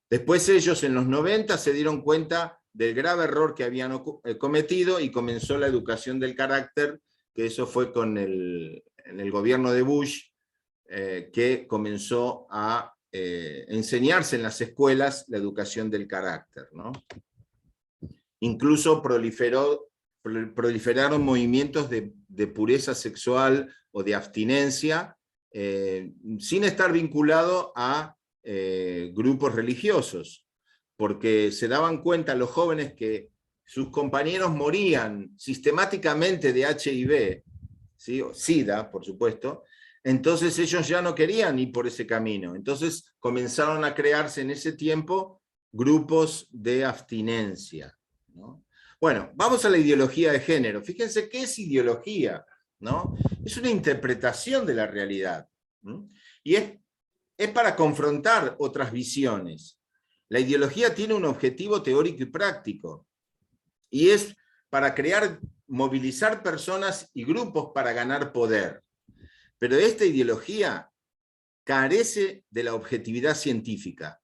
Speaker 2: Después ellos en los 90 se dieron cuenta del grave error que habían cometido y comenzó la educación del carácter, que eso fue en el gobierno de Bush, que comenzó a enseñarse en las escuelas la educación del carácter, ¿no? Incluso proliferaron movimientos de pureza sexual o de abstinencia, sin estar vinculado a grupos religiosos, porque se daban cuenta los jóvenes que sus compañeros morían sistemáticamente de HIV, ¿sí? O SIDA, por supuesto. Entonces ellos ya no querían ir por ese camino. Entonces comenzaron a crearse en ese tiempo grupos de abstinencia, ¿no? Bueno, vamos a la ideología de género. Fíjense qué es ideología. ¿no? Es una interpretación de la realidad. Y es para confrontar otras visiones. La ideología tiene un objetivo teórico y práctico, y es para movilizar personas y grupos para ganar poder. Pero esta ideología carece de la objetividad científica.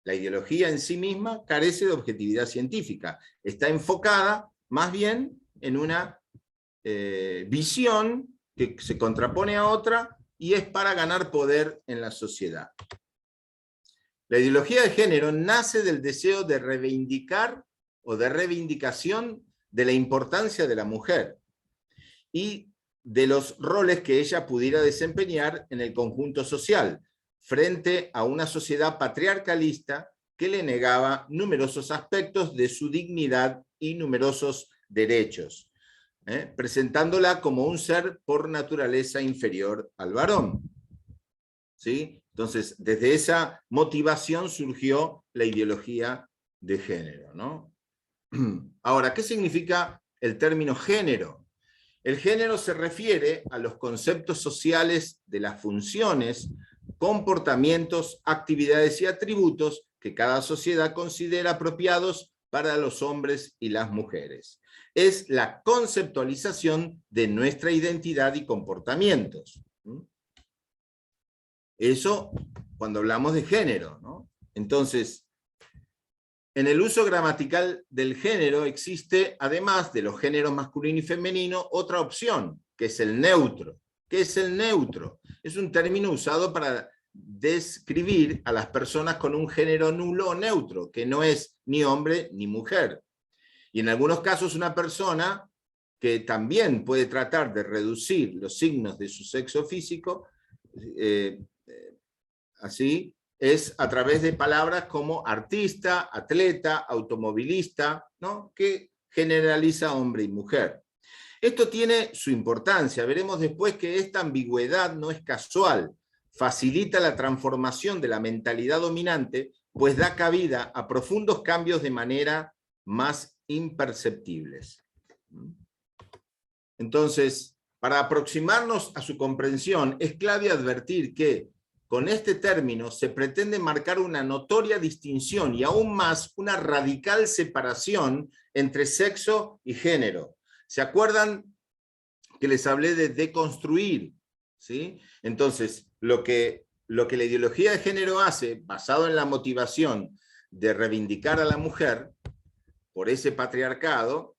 Speaker 2: La ideología en sí misma carece de objetividad científica. Está enfocada más bien en una visión que se contrapone a otra y es para ganar poder en la sociedad. La ideología de género nace del deseo de reivindicar o de reivindicación de la importancia de la mujer y de los roles que ella pudiera desempeñar en el conjunto social, frente a una sociedad patriarcalista que le negaba numerosos aspectos de su dignidad y numerosos derechos, presentándola como un ser por naturaleza inferior al varón. ¿Sí? Entonces, desde esa motivación surgió la ideología de género, ¿no? Ahora, ¿qué significa el término género? El género se refiere a los conceptos sociales de las funciones, comportamientos, actividades y atributos que cada sociedad considera apropiados para los hombres y las mujeres. Es la conceptualización de nuestra identidad y comportamientos. Eso cuando hablamos de género, ¿no? Entonces, en el uso gramatical del género existe, además de los géneros masculino y femenino, otra opción, que es el neutro. ¿Qué es el neutro? Es un término usado para describir a las personas con un género nulo o neutro, que no es ni hombre ni mujer. Y en algunos casos una persona que también puede tratar de reducir los signos de su sexo físico, así, es a través de palabras como artista, atleta, automovilista, ¿no? Que generaliza hombre y mujer. Esto tiene su importancia. Veremos después que esta ambigüedad no es casual. Facilita la transformación de la mentalidad dominante, pues da cabida a profundos cambios de manera más imperceptibles. Entonces, para aproximarnos a su comprensión, es clave advertir que con este término se pretende marcar una notoria distinción y aún más una radical separación entre sexo y género. ¿Se acuerdan que les hablé de deconstruir? ¿Sí? Entonces, lo que la ideología de género hace, basado en la motivación de reivindicar a la mujer por ese patriarcado,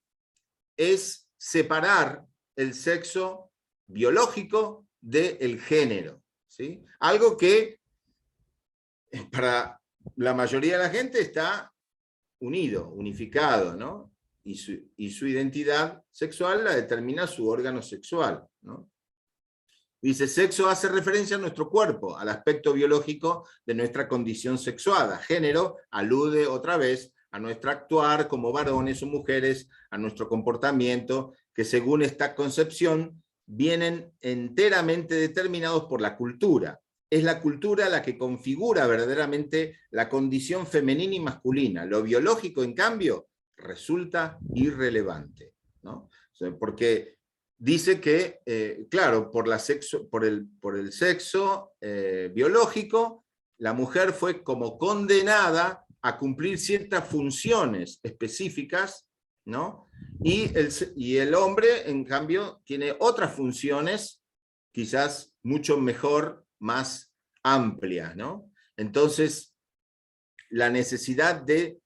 Speaker 2: es separar el sexo biológico del género. ¿Sí? Algo que para la mayoría de la gente está unido, unificado, ¿no? Y su identidad sexual la determina su órgano sexual, ¿no? Dice, sexo hace referencia a nuestro cuerpo, al aspecto biológico de nuestra condición sexuada. Género alude otra vez a nuestro actuar como varones o mujeres, a nuestro comportamiento, que según esta concepción vienen enteramente determinados por la cultura. Es la cultura la que configura verdaderamente la condición femenina y masculina. Lo biológico, en cambio, resulta irrelevante, ¿no? O sea, porque dice que, claro, por el sexo biológico, la mujer fue como condenada a cumplir ciertas funciones específicas, ¿no? Y el hombre, en cambio, tiene otras funciones, quizás mucho mejor, más amplias, ¿no? Entonces, la necesidad de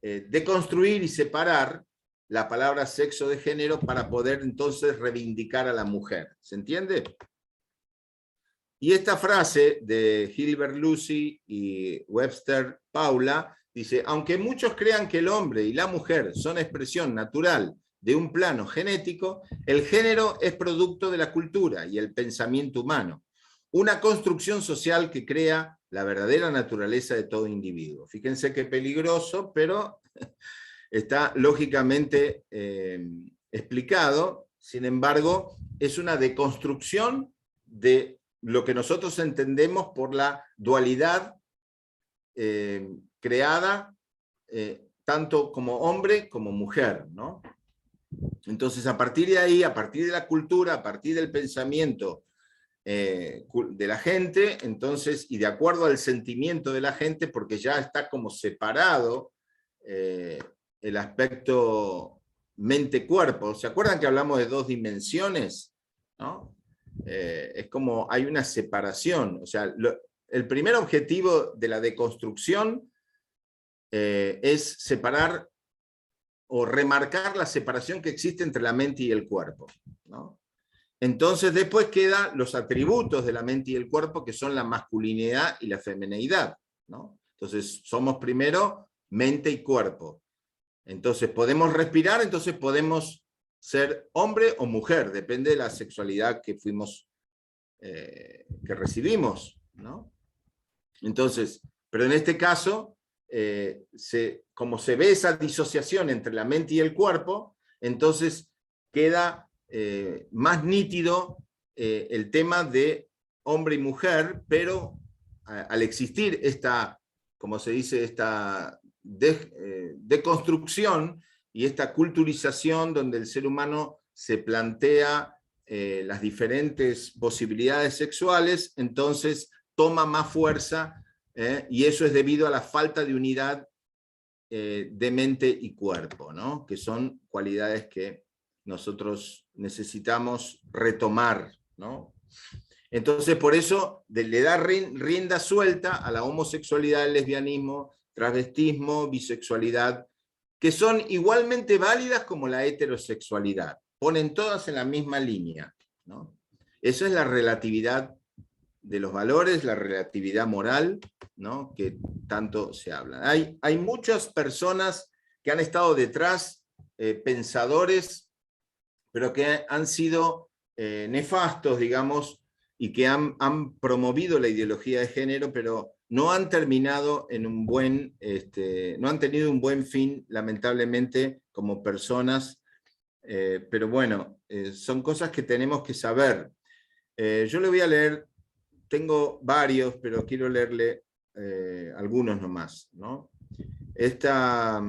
Speaker 2: deconstruir y separar la palabra sexo de género para poder entonces reivindicar a la mujer. ¿Se entiende? Y esta frase de Hilbert Lucy y Webster Paula dice, aunque muchos crean que el hombre y la mujer son expresión natural de un plano genético, el género es producto de la cultura y el pensamiento humano, una construcción social que crea la verdadera naturaleza de todo individuo. Fíjense qué peligroso, pero está lógicamente explicado. Sin embargo, es una deconstrucción de lo que nosotros entendemos por la dualidad creada tanto como hombre como mujer, ¿no? Entonces, a partir de ahí, a partir de la cultura, a partir del pensamiento de la gente, entonces, y de acuerdo al sentimiento de la gente, porque ya está como separado el aspecto mente-cuerpo. ¿Se acuerdan que hablamos de 2 dimensiones? ¿No? Es como hay una separación. O sea, el primer objetivo de la deconstrucción es separar o remarcar la separación que existe entre la mente y el cuerpo, ¿no? Entonces después quedan los atributos de la mente y el cuerpo, que son la masculinidad y la femineidad, ¿no? Entonces somos primero mente y cuerpo. Entonces podemos respirar, entonces podemos ser hombre o mujer, depende de la sexualidad que fuimos, que recibimos, ¿no? Entonces, pero en este caso, como se ve esa disociación entre la mente y el cuerpo, entonces queda más nítido el tema de hombre y mujer, pero al existir esta, como se dice, esta deconstrucción y esta culturización donde el ser humano se plantea las diferentes posibilidades sexuales, entonces toma más fuerza, y eso es debido a la falta de unidad de mente y cuerpo, ¿no? Que son cualidades que nosotros necesitamos retomar, ¿no? Entonces, por eso le da rienda suelta a la homosexualidad, el lesbianismo, travestismo, bisexualidad, que son igualmente válidas como la heterosexualidad. Ponen todas en la misma línea, ¿no? Esa es la relatividad de los valores, la relatividad moral, ¿no? Que tanto se habla. Hay muchas personas que han estado detrás, pensadores, pero que han sido nefastos, digamos, y que han promovido la ideología de género, pero no han terminado en un buen, no han tenido un buen fin, lamentablemente, como personas, pero bueno, son cosas que tenemos que saber. Yo le voy a leer, tengo varios, pero quiero leerle algunos nomás, ¿no? Esta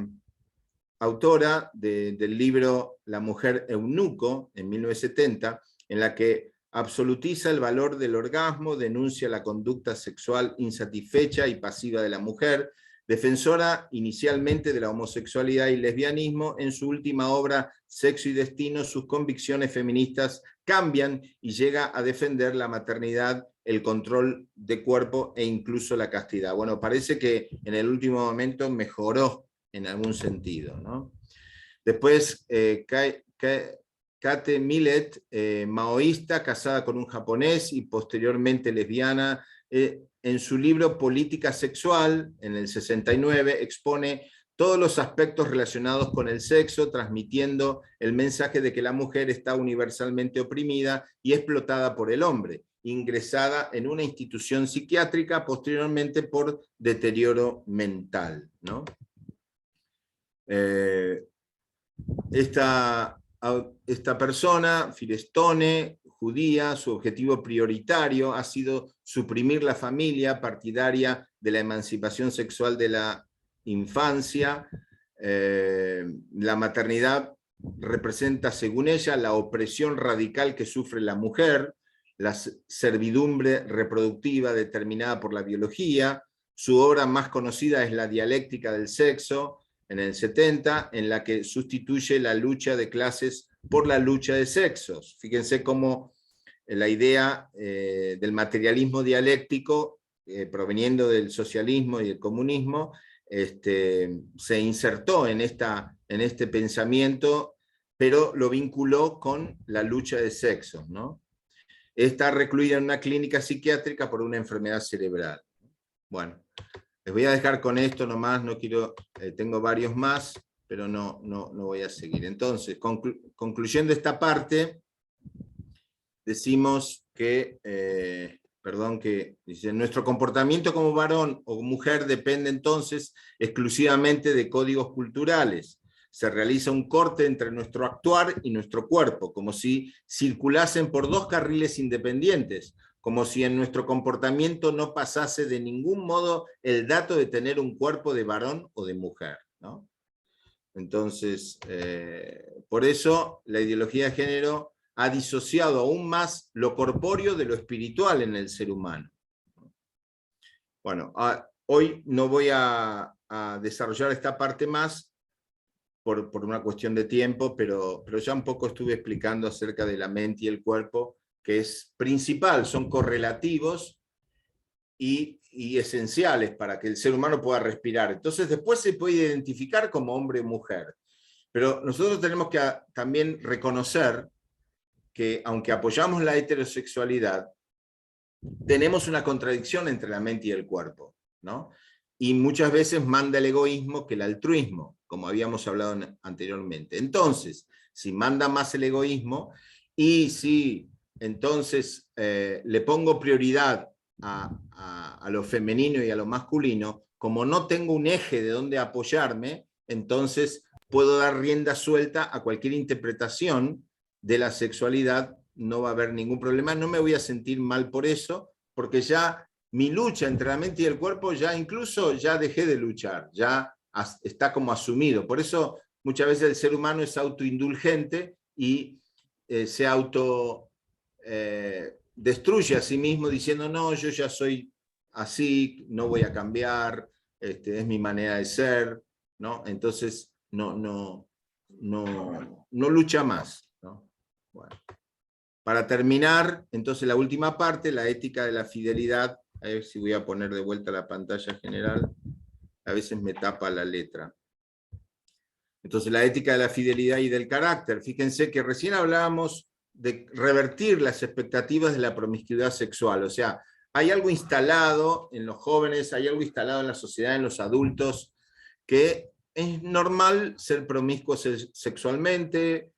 Speaker 2: autora del libro La mujer eunuco, en 1970, en la que absolutiza el valor del orgasmo, denuncia la conducta sexual insatisfecha y pasiva de la mujer, defensora inicialmente de la homosexualidad y lesbianismo. En su última obra, Sexo y Destino, sus convicciones feministas cambian y llega a defender la maternidad, el control de cuerpo e incluso la castidad. Bueno, parece que en el último momento mejoró en algún sentido, ¿no? Después, Kate Millett, maoísta, casada con un japonés y posteriormente lesbiana, en su libro Política Sexual, en el 69, expone todos los aspectos relacionados con el sexo, transmitiendo el mensaje de que la mujer está universalmente oprimida y explotada por el hombre, ingresada en una institución psiquiátrica posteriormente por deterioro mental, ¿no? Esta persona, Firestone, judía, su objetivo prioritario ha sido suprimir la familia, partidaria de la emancipación sexual de la infancia. La maternidad representa, según ella, la opresión radical que sufre la mujer, la servidumbre reproductiva determinada por la biología. Su obra más conocida es La dialéctica del sexo, en el 70, en la que sustituye la lucha de clases por la lucha de sexos. Fíjense cómo la idea del materialismo dialéctico, proveniendo del socialismo y del comunismo, se insertó en este pensamiento, pero lo vinculó con la lucha de sexos, ¿no? Está recluida en una clínica psiquiátrica por una enfermedad cerebral. Bueno, les voy a dejar con esto nomás, no quiero, tengo varios más, pero no voy a seguir. Entonces, concluyendo esta parte, decimos que, dice, nuestro comportamiento como varón o mujer depende entonces exclusivamente de códigos culturales. Se realiza un corte entre nuestro actuar y nuestro cuerpo, como si circulasen por 2 carriles independientes, como si en nuestro comportamiento no pasase de ningún modo el dato de tener un cuerpo de varón o de mujer, ¿no? Entonces, por eso la ideología de género ha disociado aún más lo corpóreo de lo espiritual en el ser humano. Bueno, hoy no voy a desarrollar esta parte más por una cuestión de tiempo, pero ya un poco estuve explicando acerca de la mente y el cuerpo, que es principal, son correlativos y esenciales para que el ser humano pueda respirar. Entonces después se puede identificar como hombre o mujer. Pero nosotros tenemos que también reconocer que, aunque apoyamos la heterosexualidad, tenemos una contradicción entre la mente y el cuerpo, ¿no? Y muchas veces manda el egoísmo que el altruismo, como habíamos hablado anteriormente. Entonces, si manda más el egoísmo, y si entonces le pongo prioridad a lo femenino y a lo masculino, como no tengo un eje de donde apoyarme, entonces puedo dar rienda suelta a cualquier interpretación de la sexualidad, no va a haber ningún problema, no me voy a sentir mal por eso, porque ya mi lucha entre la mente y el cuerpo, ya incluso ya dejé de luchar, ya está como asumido. Por eso muchas veces el ser humano es autoindulgente y se destruye a sí mismo diciendo, no, yo ya soy así, no voy a cambiar, es mi manera de ser, ¿no? Entonces no lucha más, ¿no? Bueno. Para terminar, entonces la última parte, la ética de la fidelidad. A ver si voy a poner de vuelta la pantalla general. A veces me tapa la letra. Entonces la ética de la fidelidad y del carácter. Fíjense que recién hablábamos de revertir las expectativas de la promiscuidad sexual. O sea, hay algo instalado en los jóvenes, hay algo instalado en la sociedad, en los adultos, que es normal ser promiscuo sexualmente,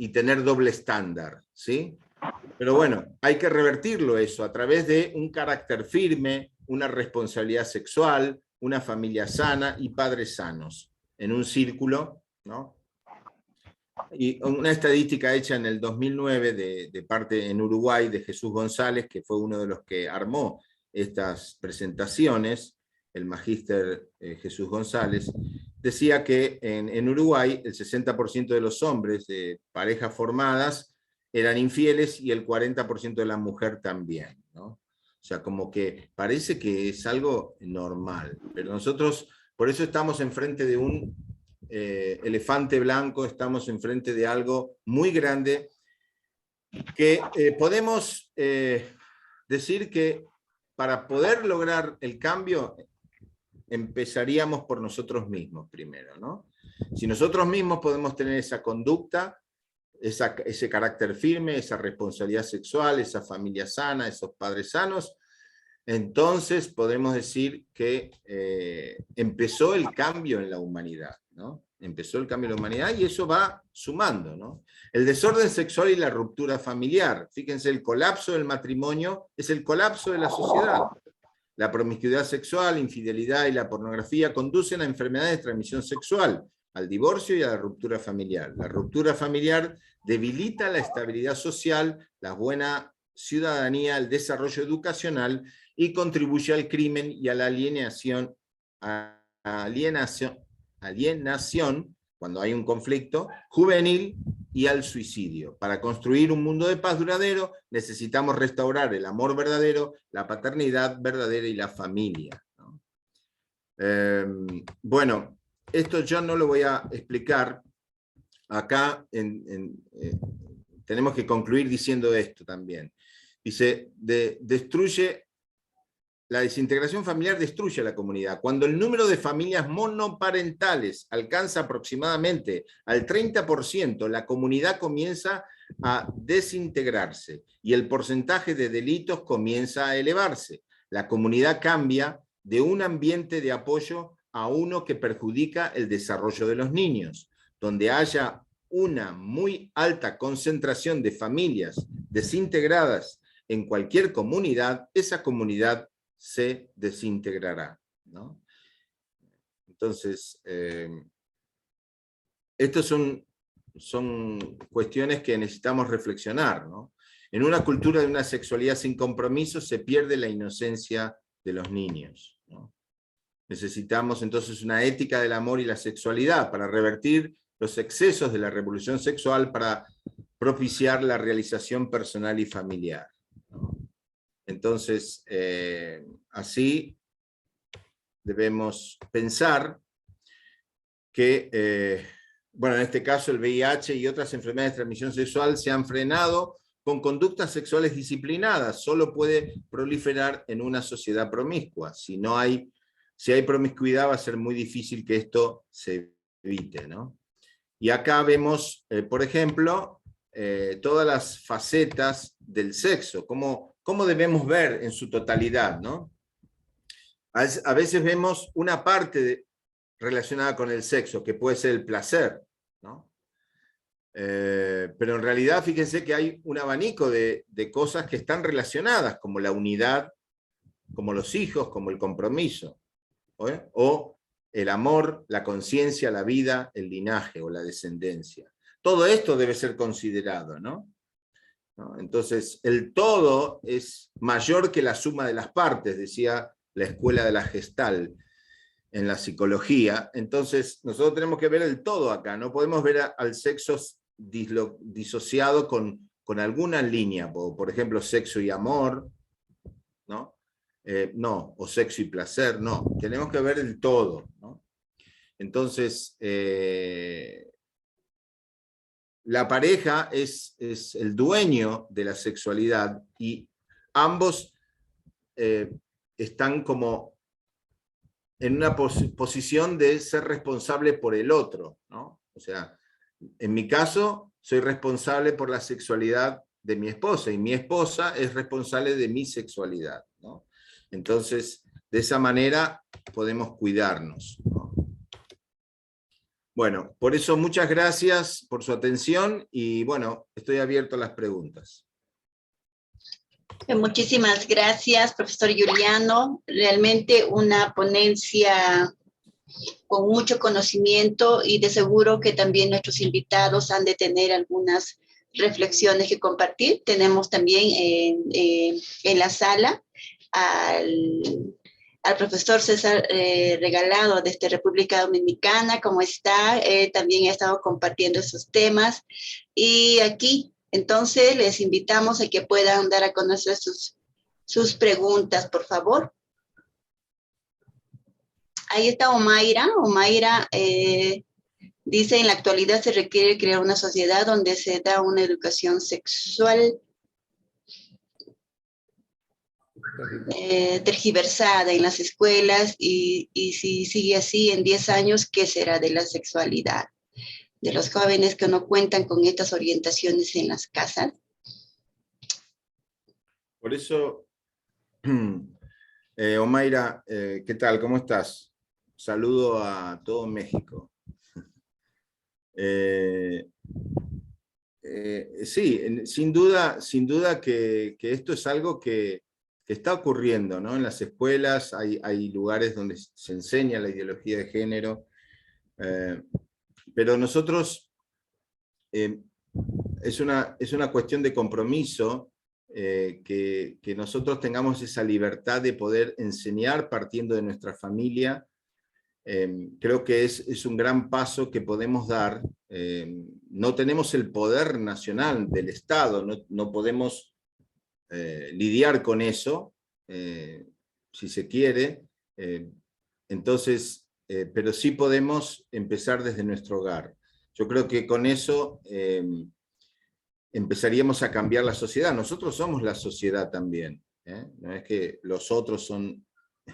Speaker 2: y tener doble estándar, ¿sí? Pero bueno, hay que revertirlo eso a través de un carácter firme, una responsabilidad sexual, una familia sana y padres sanos, en un círculo, ¿no? Y una estadística hecha en el 2009 de parte en Uruguay de Jesús González, que fue uno de los que armó estas presentaciones, el magíster Jesús González, decía que en Uruguay el 60% de los hombres de parejas formadas eran infieles y el 40% de la mujer también, ¿no? O sea, como que parece que es algo normal, pero nosotros por eso estamos enfrente de un elefante blanco, estamos enfrente de algo muy grande que podemos decir que para poder lograr el cambio empezaríamos por nosotros mismos primero, ¿no? Si nosotros mismos podemos tener esa conducta, ese carácter firme, esa responsabilidad sexual, esa familia sana, esos padres sanos, entonces podemos decir que empezó el cambio en la humanidad, ¿no? Empezó el cambio en la humanidad y eso va sumando, ¿no? El desorden sexual y la ruptura familiar. Fíjense, el colapso del matrimonio es el colapso de la sociedad. La promiscuidad sexual, infidelidad y la pornografía conducen a enfermedades de transmisión sexual, al divorcio y a la ruptura familiar. La ruptura familiar debilita la estabilidad social, la buena ciudadanía, el desarrollo educacional y contribuye al crimen y a la alienación, cuando hay un conflicto juvenil, y al suicidio. Para construir un mundo de paz duradero necesitamos restaurar el amor verdadero, la paternidad verdadera y la familia, ¿no? Bueno, esto yo no lo voy a explicar acá. Tenemos que concluir diciendo esto también. Dice, la desintegración familiar destruye a la comunidad. Cuando el número de familias monoparentales alcanza aproximadamente al 30%, la comunidad comienza a desintegrarse y el porcentaje de delitos comienza a elevarse. La comunidad cambia de un ambiente de apoyo a uno que perjudica el desarrollo de los niños. Donde haya una muy alta concentración de familias desintegradas en cualquier comunidad, esa comunidad se desintegrará, ¿no? Entonces, estas son cuestiones que necesitamos reflexionar, ¿no? En una cultura de una sexualidad sin compromiso se pierde la inocencia de los niños, ¿no? Necesitamos entonces una ética del amor y la sexualidad para revertir los excesos de la revolución sexual, para propiciar la realización personal y familiar. Entonces, así debemos pensar que, bueno, en este caso el VIH y otras enfermedades de transmisión sexual se han frenado con conductas sexuales disciplinadas. Solo puede proliferar en una sociedad promiscua. Si hay promiscuidad, va a ser muy difícil que esto se evite, ¿no? Y acá vemos, por ejemplo, todas las facetas del sexo, cómo debemos ver en su totalidad, ¿no? A veces vemos una parte relacionada con el sexo, que puede ser el placer, ¿no? Pero en realidad fíjense que hay un abanico de cosas que están relacionadas, como la unidad, como los hijos, como el compromiso, o el amor, la conciencia, la vida, el linaje o la descendencia. Todo esto debe ser considerado, ¿no? Entonces, el todo es mayor que la suma de las partes, decía la escuela de la Gestalt en la psicología. Entonces, nosotros tenemos que ver el todo acá, no podemos ver al sexo disociado con alguna línea, por ejemplo, sexo y amor, ¿no? No, o sexo y placer, no, tenemos que ver el todo, ¿no? Entonces, la pareja es el dueño de la sexualidad y ambos están como en una posición de ser responsable por el otro, ¿no? O sea, en mi caso, soy responsable por la sexualidad de mi esposa y mi esposa es responsable de mi sexualidad, ¿no? Entonces, de esa manera podemos cuidarnos, ¿no? Bueno, por eso muchas gracias por su atención y bueno, estoy abierto a las preguntas.
Speaker 1: Muchísimas gracias, profesor Giuliano. Realmente una ponencia con mucho conocimiento y de seguro que también nuestros invitados han de tener algunas reflexiones que compartir. Tenemos también en la sala al profesor César Regalado desde República Dominicana. ¿Cómo está? También ha estado compartiendo esos temas. Y aquí, entonces, les invitamos a que puedan dar a conocer sus preguntas, por favor. Ahí está Omaira. Omaira dice, en la actualidad se requiere crear una sociedad donde se da una educación sexual tergiversada en las escuelas y si sigue así en 10 años, ¿qué será de la sexualidad de los jóvenes que no cuentan con estas orientaciones en las casas?
Speaker 2: Por eso, Omaira, ¿qué tal? ¿Cómo estás? Saludo a todo México. Sí, sin duda que esto es algo que está ocurriendo, ¿no? En las escuelas hay lugares donde se enseña la ideología de género, pero nosotros, es una cuestión de compromiso, que nosotros tengamos esa libertad de poder enseñar partiendo de nuestra familia. Creo que es un gran paso que podemos dar. No tenemos el poder nacional del Estado, no podemos lidiar con eso, si se quiere. Entonces, pero sí podemos empezar desde nuestro hogar. Yo creo que con eso empezaríamos a cambiar la sociedad. Nosotros somos la sociedad también, ¿eh? No es que los otros son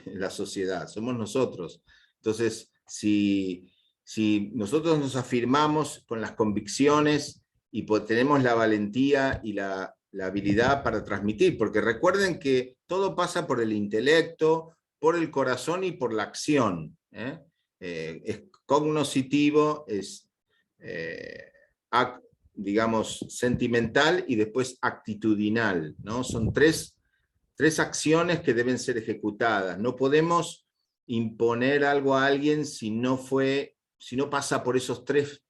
Speaker 2: la sociedad, somos nosotros. Entonces, si nosotros nos afirmamos con las convicciones y tenemos la valentía y la habilidad para transmitir, porque recuerden que todo pasa por el intelecto, por el corazón y por la acción, ¿eh? Es cognoscitivo, es digamos sentimental y después actitudinal, ¿no? Son tres acciones que deben ser ejecutadas. No podemos imponer algo a alguien si no pasa por esos tres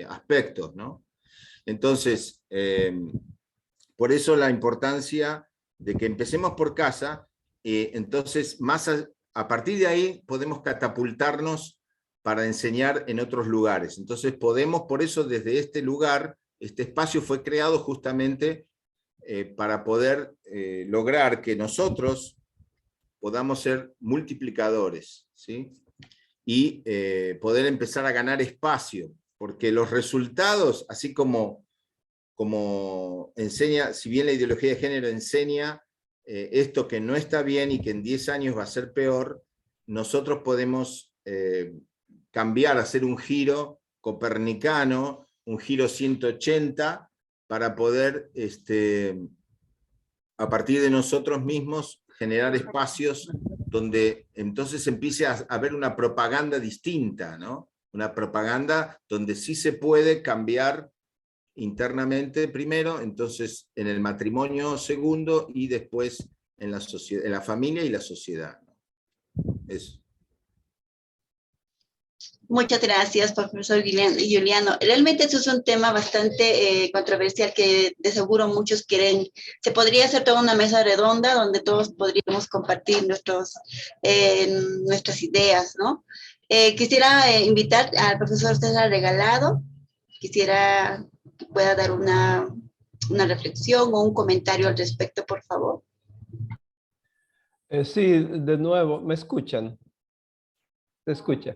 Speaker 2: aspectos, ¿no? Entonces, por eso la importancia de que empecemos por casa. Entonces, a partir de ahí podemos catapultarnos para enseñar en otros lugares. Entonces podemos, por eso desde este lugar, este espacio fue creado justamente para poder lograr que nosotros podamos ser multiplicadores, ¿sí? Y poder empezar a ganar espacio, porque los resultados, así como enseña, si bien la ideología de género enseña esto que no está bien y que en 10 años va a ser peor, nosotros podemos cambiar, hacer un giro copernicano, un giro 180, para poder, a partir de nosotros mismos, generar espacios donde entonces empiece a haber una propaganda distinta, ¿no? Una propaganda donde sí se puede cambiar internamente primero, entonces en el matrimonio segundo, y después en la sociedad, en la familia y la sociedad. Eso.
Speaker 1: Muchas gracias, profesor Giuliano. Realmente eso es un tema bastante controversial que de seguro muchos quieren. Se podría hacer toda una mesa redonda donde todos podríamos compartir nuestras ideas, ¿no? Quisiera invitar al profesor César Regalado. Quisiera que pueda dar una reflexión o un comentario al respecto, por favor.
Speaker 3: Sí, de nuevo, ¿me escuchan? ¿Se escucha?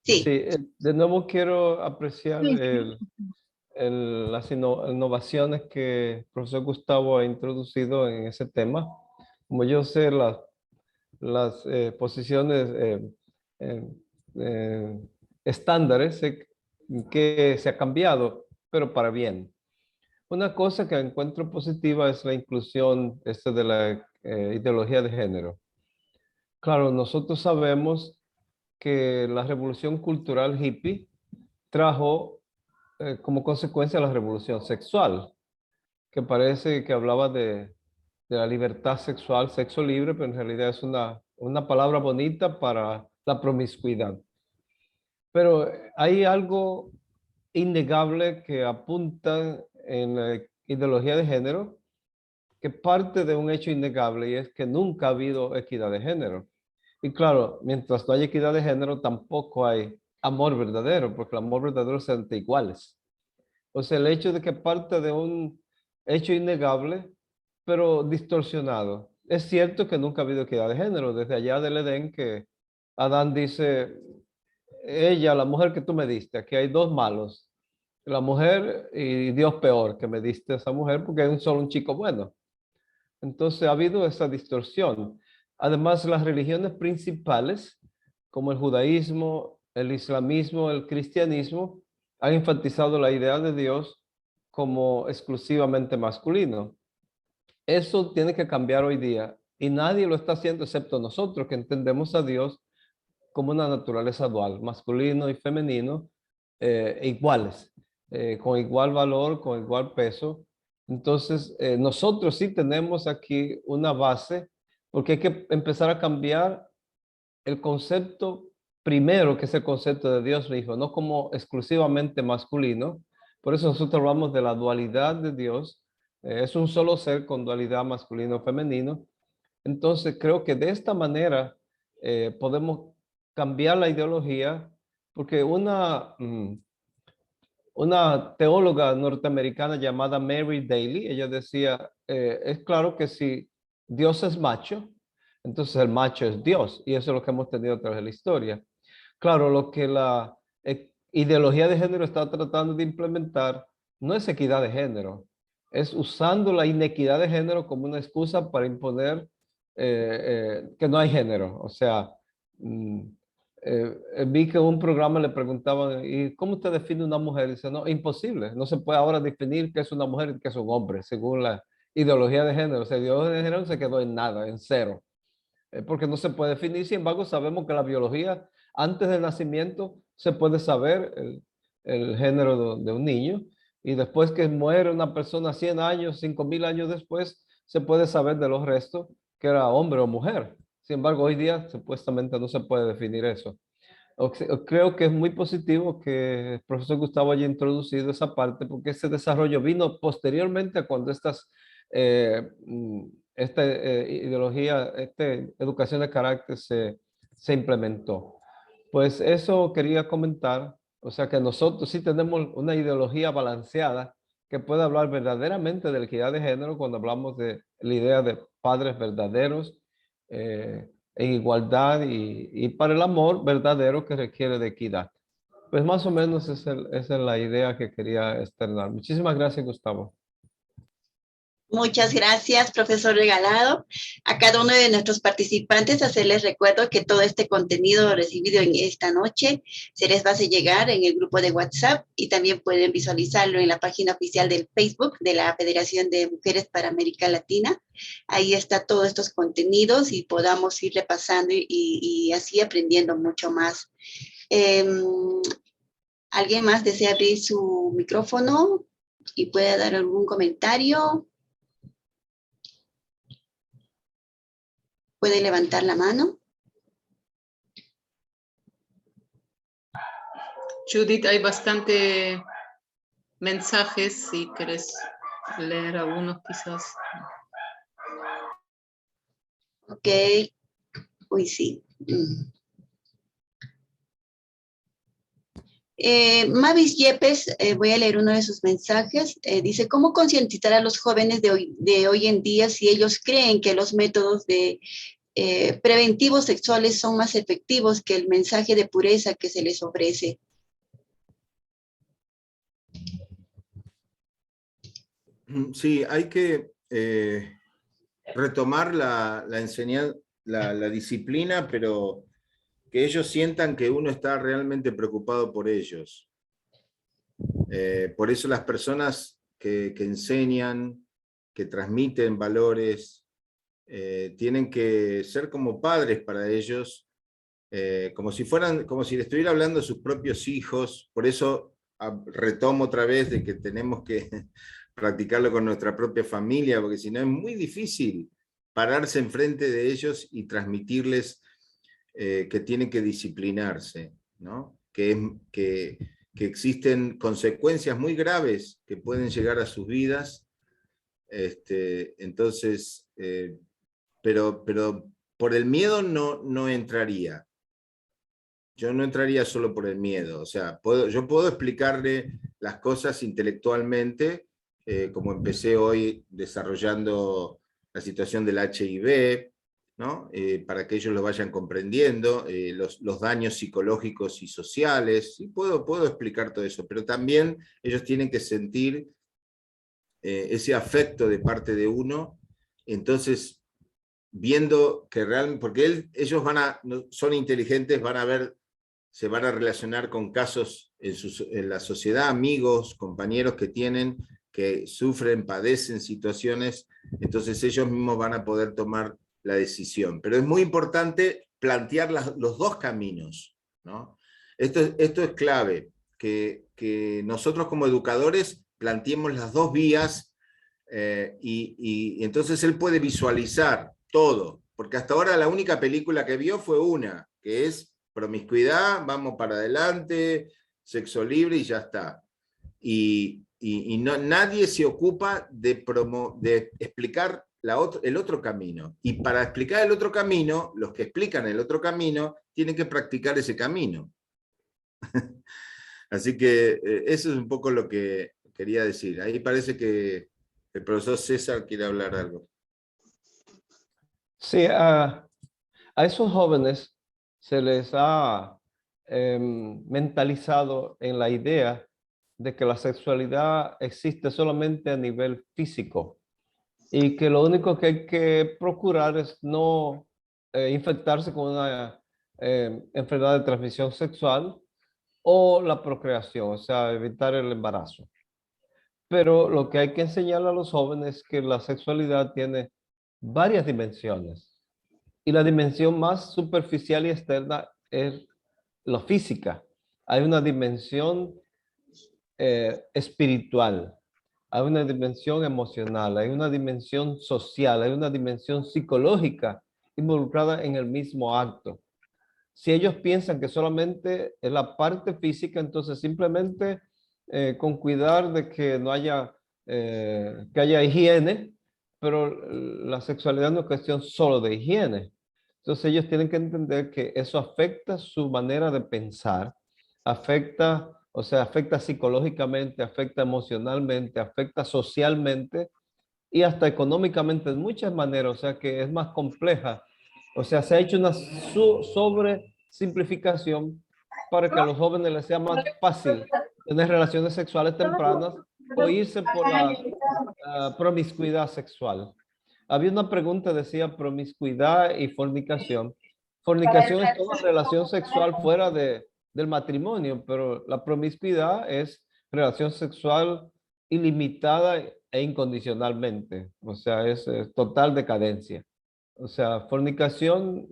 Speaker 1: Sí.
Speaker 3: Sí, de nuevo quiero apreciar las innovaciones que el profesor Gustavo ha introducido en ese tema. Como yo sé, las posiciones estándares que se ha cambiado, pero para bien. Una cosa que encuentro positiva es la inclusión de la ideología de género. Claro, nosotros sabemos que la revolución cultural hippie trajo como consecuencia la revolución sexual, que parece que hablaba de la libertad sexual, sexo libre, pero en realidad es una palabra bonita para la promiscuidad. Pero hay algo innegable que apunta en la ideología de género, que parte de un hecho innegable, y es que nunca ha habido equidad de género. Y claro, mientras no haya equidad de género, tampoco hay amor verdadero, porque el amor verdadero es entre iguales. O sea, el hecho de que parte de un hecho innegable, pero distorsionado. Es cierto que nunca ha habido equidad de género, desde allá del Edén, que Adán dice, ella, la mujer que tú me diste, aquí hay dos malos, la mujer y Dios peor que me diste a esa mujer, porque hay solo un chico bueno. Entonces ha habido esa distorsión. Además, las religiones principales, como el judaísmo, el islamismo, el cristianismo, han enfatizado la idea de Dios como exclusivamente masculino. Eso tiene que cambiar hoy día y nadie lo está haciendo excepto nosotros, que entendemos a Dios como una naturaleza dual, masculino y femenino, iguales, con igual valor, con igual peso. Entonces, nosotros sí tenemos aquí una base, porque hay que empezar a cambiar el concepto primero, que es el concepto de Dios mismo, no como exclusivamente masculino. Por eso nosotros hablamos de la dualidad de Dios. Es un solo ser con dualidad masculino-femenino. Entonces, creo que de esta manera podemos cambiar la ideología, porque una teóloga norteamericana llamada Mary Daly, ella decía, es claro que si Dios es macho, entonces el macho es Dios, y eso es lo que hemos tenido a través de la historia. Claro, lo que la ideología de género está tratando de implementar no es equidad de género, es usando la inequidad de género como una excusa para imponer que no hay género. O sea, vi que en un programa le preguntaban, ¿y cómo usted define una mujer? Y dice, no, imposible, no se puede ahora definir qué es una mujer y qué es un hombre, según la ideología de género. O sea, la ideología de género se quedó en nada, en cero, porque no se puede definir. Sin embargo, sabemos que la biología, antes del nacimiento, se puede saber el género de un niño, y después que muere una persona 100 años, 5000 años después, se puede saber de los restos que era hombre o mujer. Sin embargo, hoy día supuestamente no se puede definir eso. Creo que es muy positivo que el profesor Gustavo haya introducido esa parte, porque ese desarrollo vino posteriormente a cuando estas esta ideología, esta educación de carácter se implementó. Pues eso quería comentar, o sea que nosotros sí tenemos una ideología balanceada que puede hablar verdaderamente de la equidad de género cuando hablamos de la idea de padres verdaderos en igualdad y para el amor verdadero que requiere de equidad. Pues más o menos esa es la idea que quería externar. Muchísimas gracias, Gustavo.
Speaker 1: Muchas gracias, profesor Regalado. A cada uno de nuestros participantes hacerles recuerdo que todo este contenido recibido en esta noche se les va a hacer llegar en el grupo de WhatsApp y también pueden visualizarlo en la página oficial del Facebook de la Federación de Mujeres para América Latina. Ahí está todos estos contenidos y podamos ir repasando y así aprendiendo mucho más. ¿Alguien más desea abrir su micrófono y puede dar algún comentario? ¿Puede levantar la mano?
Speaker 4: Judith, hay bastante mensajes, si querés leer algunos quizás.
Speaker 1: Ok. Uy, sí. Mavis Yepes, voy a leer uno de sus mensajes. Dice, ¿cómo concientizar a los jóvenes de hoy en día si ellos creen que los métodos de preventivos sexuales son más efectivos que el mensaje de pureza que se les ofrece?
Speaker 2: Sí, hay que retomar la enseñanza, la disciplina, pero que ellos sientan que uno está realmente preocupado por ellos. Por eso las personas que enseñan, que transmiten valores, tienen que ser como padres para ellos, como si le estuviera hablando a sus propios hijos. Por eso retomo otra vez de que tenemos que practicarlo con nuestra propia familia, porque si no es muy difícil pararse enfrente de ellos y transmitirles que tienen que disciplinarse, ¿no? Que existen consecuencias muy graves que pueden llegar a sus vidas. Entonces, pero por el miedo no entraría. Yo no entraría solo por el miedo. O sea, yo puedo explicarle las cosas intelectualmente, como empecé hoy desarrollando la situación del HIV, ¿no? Para que ellos lo vayan comprendiendo, los daños psicológicos y sociales. Sí, puedo explicar todo eso, pero también ellos tienen que sentir ese afecto de parte de uno. Entonces, viendo que realmente, porque ellos son inteligentes, se van a relacionar con casos en la sociedad, amigos, compañeros que tienen, que sufren, padecen situaciones, entonces ellos mismos van a poder tomar la decisión. Pero es muy importante plantear los dos caminos, ¿no? Esto es clave, que nosotros como educadores planteemos las dos vías, y entonces él puede visualizar todo, porque hasta ahora la única película que vio fue una, que es promiscuidad, vamos para adelante, sexo libre y ya está. Y nadie se ocupa de explicar el otro camino. Y para explicar el otro camino, los que explican el otro camino tienen que practicar ese camino. Así que eso es un poco lo que quería decir. Ahí parece que el profesor César quiere hablar algo.
Speaker 3: Sí, a esos jóvenes se les ha mentalizado en la idea de que la sexualidad existe solamente a nivel físico y que lo único que hay que procurar es no infectarse con una enfermedad de transmisión sexual o la procreación, o sea, evitar el embarazo. Pero lo que hay que enseñar a los jóvenes es que la sexualidad tiene varias dimensiones. Y la dimensión más superficial y externa es la física. Hay una dimensión espiritual, hay una dimensión emocional, hay una dimensión social, hay una dimensión psicológica involucrada en el mismo acto. Si ellos piensan que solamente es la parte física, entonces simplemente con cuidar de que no haya, que haya higiene, pero la sexualidad no es cuestión solo de higiene. Entonces ellos tienen que entender que eso afecta su manera de pensar, afecta, o sea, afecta psicológicamente, afecta emocionalmente, afecta socialmente y hasta económicamente en muchas maneras, o sea que es más compleja. O sea, se ha hecho una sobresimplificación para que a los jóvenes les sea más fácil tener relaciones sexuales tempranas o irse por la promiscuidad sexual. Había una pregunta, decía promiscuidad y fornicación. Fornicación es toda relación sexual fuera del matrimonio, pero la promiscuidad es relación sexual ilimitada e incondicionalmente. O sea, es total decadencia. O sea, fornicación,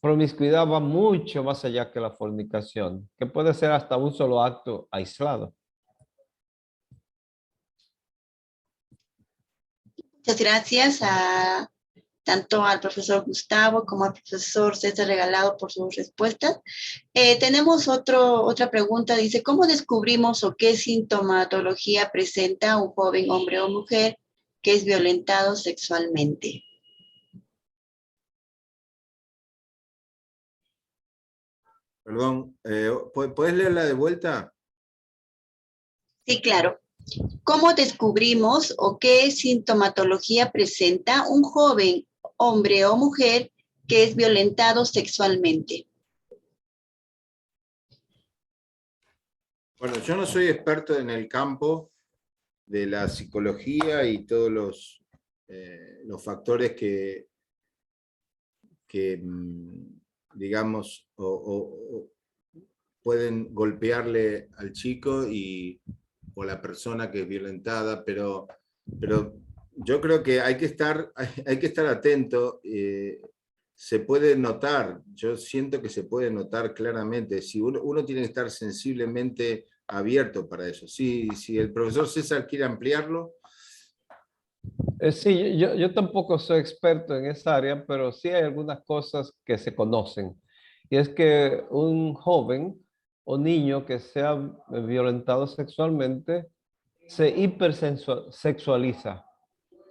Speaker 3: promiscuidad va mucho más allá que la fornicación, que puede ser hasta un solo acto aislado.
Speaker 1: Muchas gracias tanto al profesor Gustavo como al profesor César Regalado por sus respuestas. Tenemos otra pregunta, dice, ¿cómo descubrimos o qué sintomatología presenta un joven hombre o mujer que es violentado sexualmente?
Speaker 2: Perdón, ¿puedes leerla de vuelta?
Speaker 1: Sí, claro. ¿Cómo descubrimos o qué sintomatología presenta un joven hombre o mujer que es violentado sexualmente?
Speaker 2: Bueno, yo no soy experto en el campo de la psicología y todos los factores que digamos, pueden golpearle al chico o la persona que es violentada, pero yo creo que hay que estar atento. Se puede notar, yo siento que se puede notar claramente, si uno tiene que estar sensiblemente abierto para eso. Si el profesor César quiere ampliarlo.
Speaker 3: Sí, yo tampoco soy experto en esa área, pero sí hay algunas cosas que se conocen. Y es que un joven o niño que sea violentado sexualmente se hipersexualiza.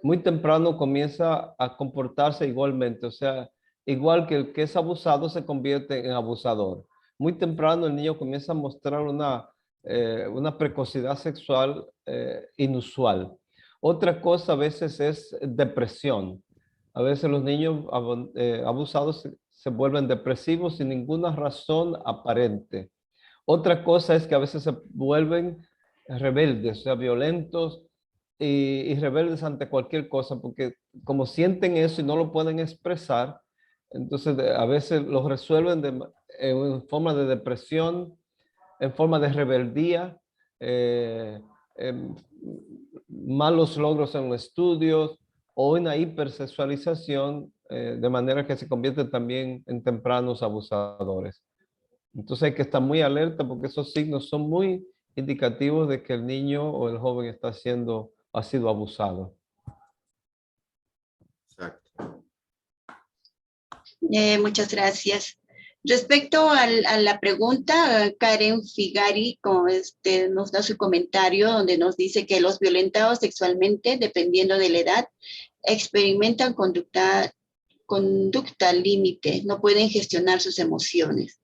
Speaker 3: Muy temprano comienza a comportarse igualmente, o sea, igual que el que es abusado se convierte en abusador. Muy temprano el niño comienza a mostrar una precocidad sexual inusual. Otra cosa a veces es depresión. A veces los niños abusados se vuelven depresivos sin ninguna razón aparente. Otra cosa es que a veces se vuelven rebeldes, o sea, violentos y rebeldes ante cualquier cosa, porque como sienten eso y no lo pueden expresar, entonces a veces lo resuelven en forma de depresión, en forma de rebeldía, em, malos logros en los estudios o una hipersexualización, de manera que se convierten también en tempranos abusadores. Entonces hay que estar muy alerta porque esos signos son muy indicativos de que el niño o el joven ha sido abusado.
Speaker 2: Exacto.
Speaker 1: Muchas gracias. Respecto a la pregunta, Karen Figari nos da su comentario donde nos dice que los violentados sexualmente, dependiendo de la edad, experimentan conducta límite, no pueden gestionar sus emociones.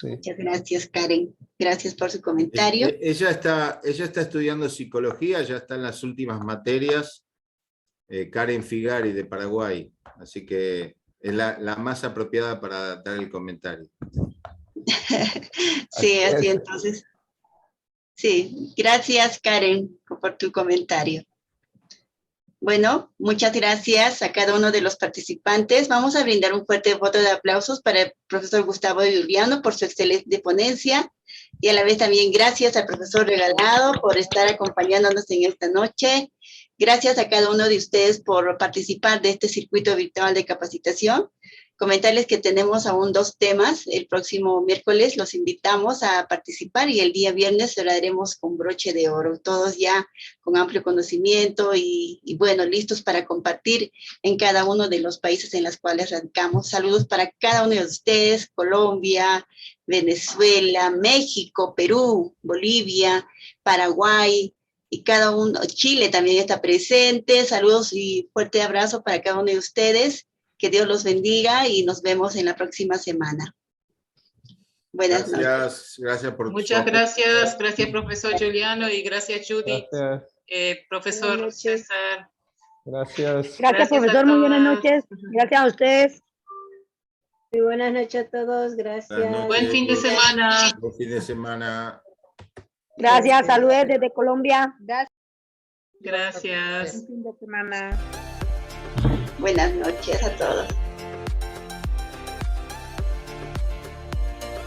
Speaker 3: Sí.
Speaker 1: Muchas gracias, Karen. Gracias por su comentario.
Speaker 2: Ella está estudiando psicología, ya está en las últimas materias, Karen Figari de Paraguay, así que es la más apropiada para dar el comentario.
Speaker 1: Sí, así entonces. Sí, gracias, Karen, por tu comentario. Bueno, muchas gracias a cada uno de los participantes. Vamos a brindar un fuerte voto de aplausos para el profesor Gustavo Juliano por su excelente ponencia y a la vez también gracias al profesor Regalado por estar acompañándonos en esta noche. Gracias a cada uno de ustedes por participar de este circuito virtual de capacitación. Comentarles que tenemos aún 2 temas. El próximo miércoles los invitamos a participar y el día viernes cerraremos con broche de oro. Todos ya con amplio conocimiento y bueno, listos para compartir en cada uno de los países en los cuales radicamos. Saludos para cada uno de ustedes, Colombia, Venezuela, México, Perú, Bolivia, Paraguay y cada uno, Chile también está presente. Saludos y fuerte abrazo para cada uno de ustedes. Que Dios los bendiga y nos vemos en la próxima semana. Buenas noches.
Speaker 2: Gracias por
Speaker 4: Muchas gracias. Gracias, profesor Giuliano, y gracias, Judith.
Speaker 3: Gracias.
Speaker 4: Profesor César.
Speaker 3: Gracias.
Speaker 5: Gracias, profesor. Muy buenas noches. Gracias a ustedes.
Speaker 6: Muy buenas noches a todos. Gracias.
Speaker 2: Buenas noches.
Speaker 4: Buen fin de semana.
Speaker 2: Buen fin de semana.
Speaker 5: Gracias. Saludos desde Colombia.
Speaker 4: Gracias.
Speaker 5: Buen fin de semana.
Speaker 1: Buenas noches a todos.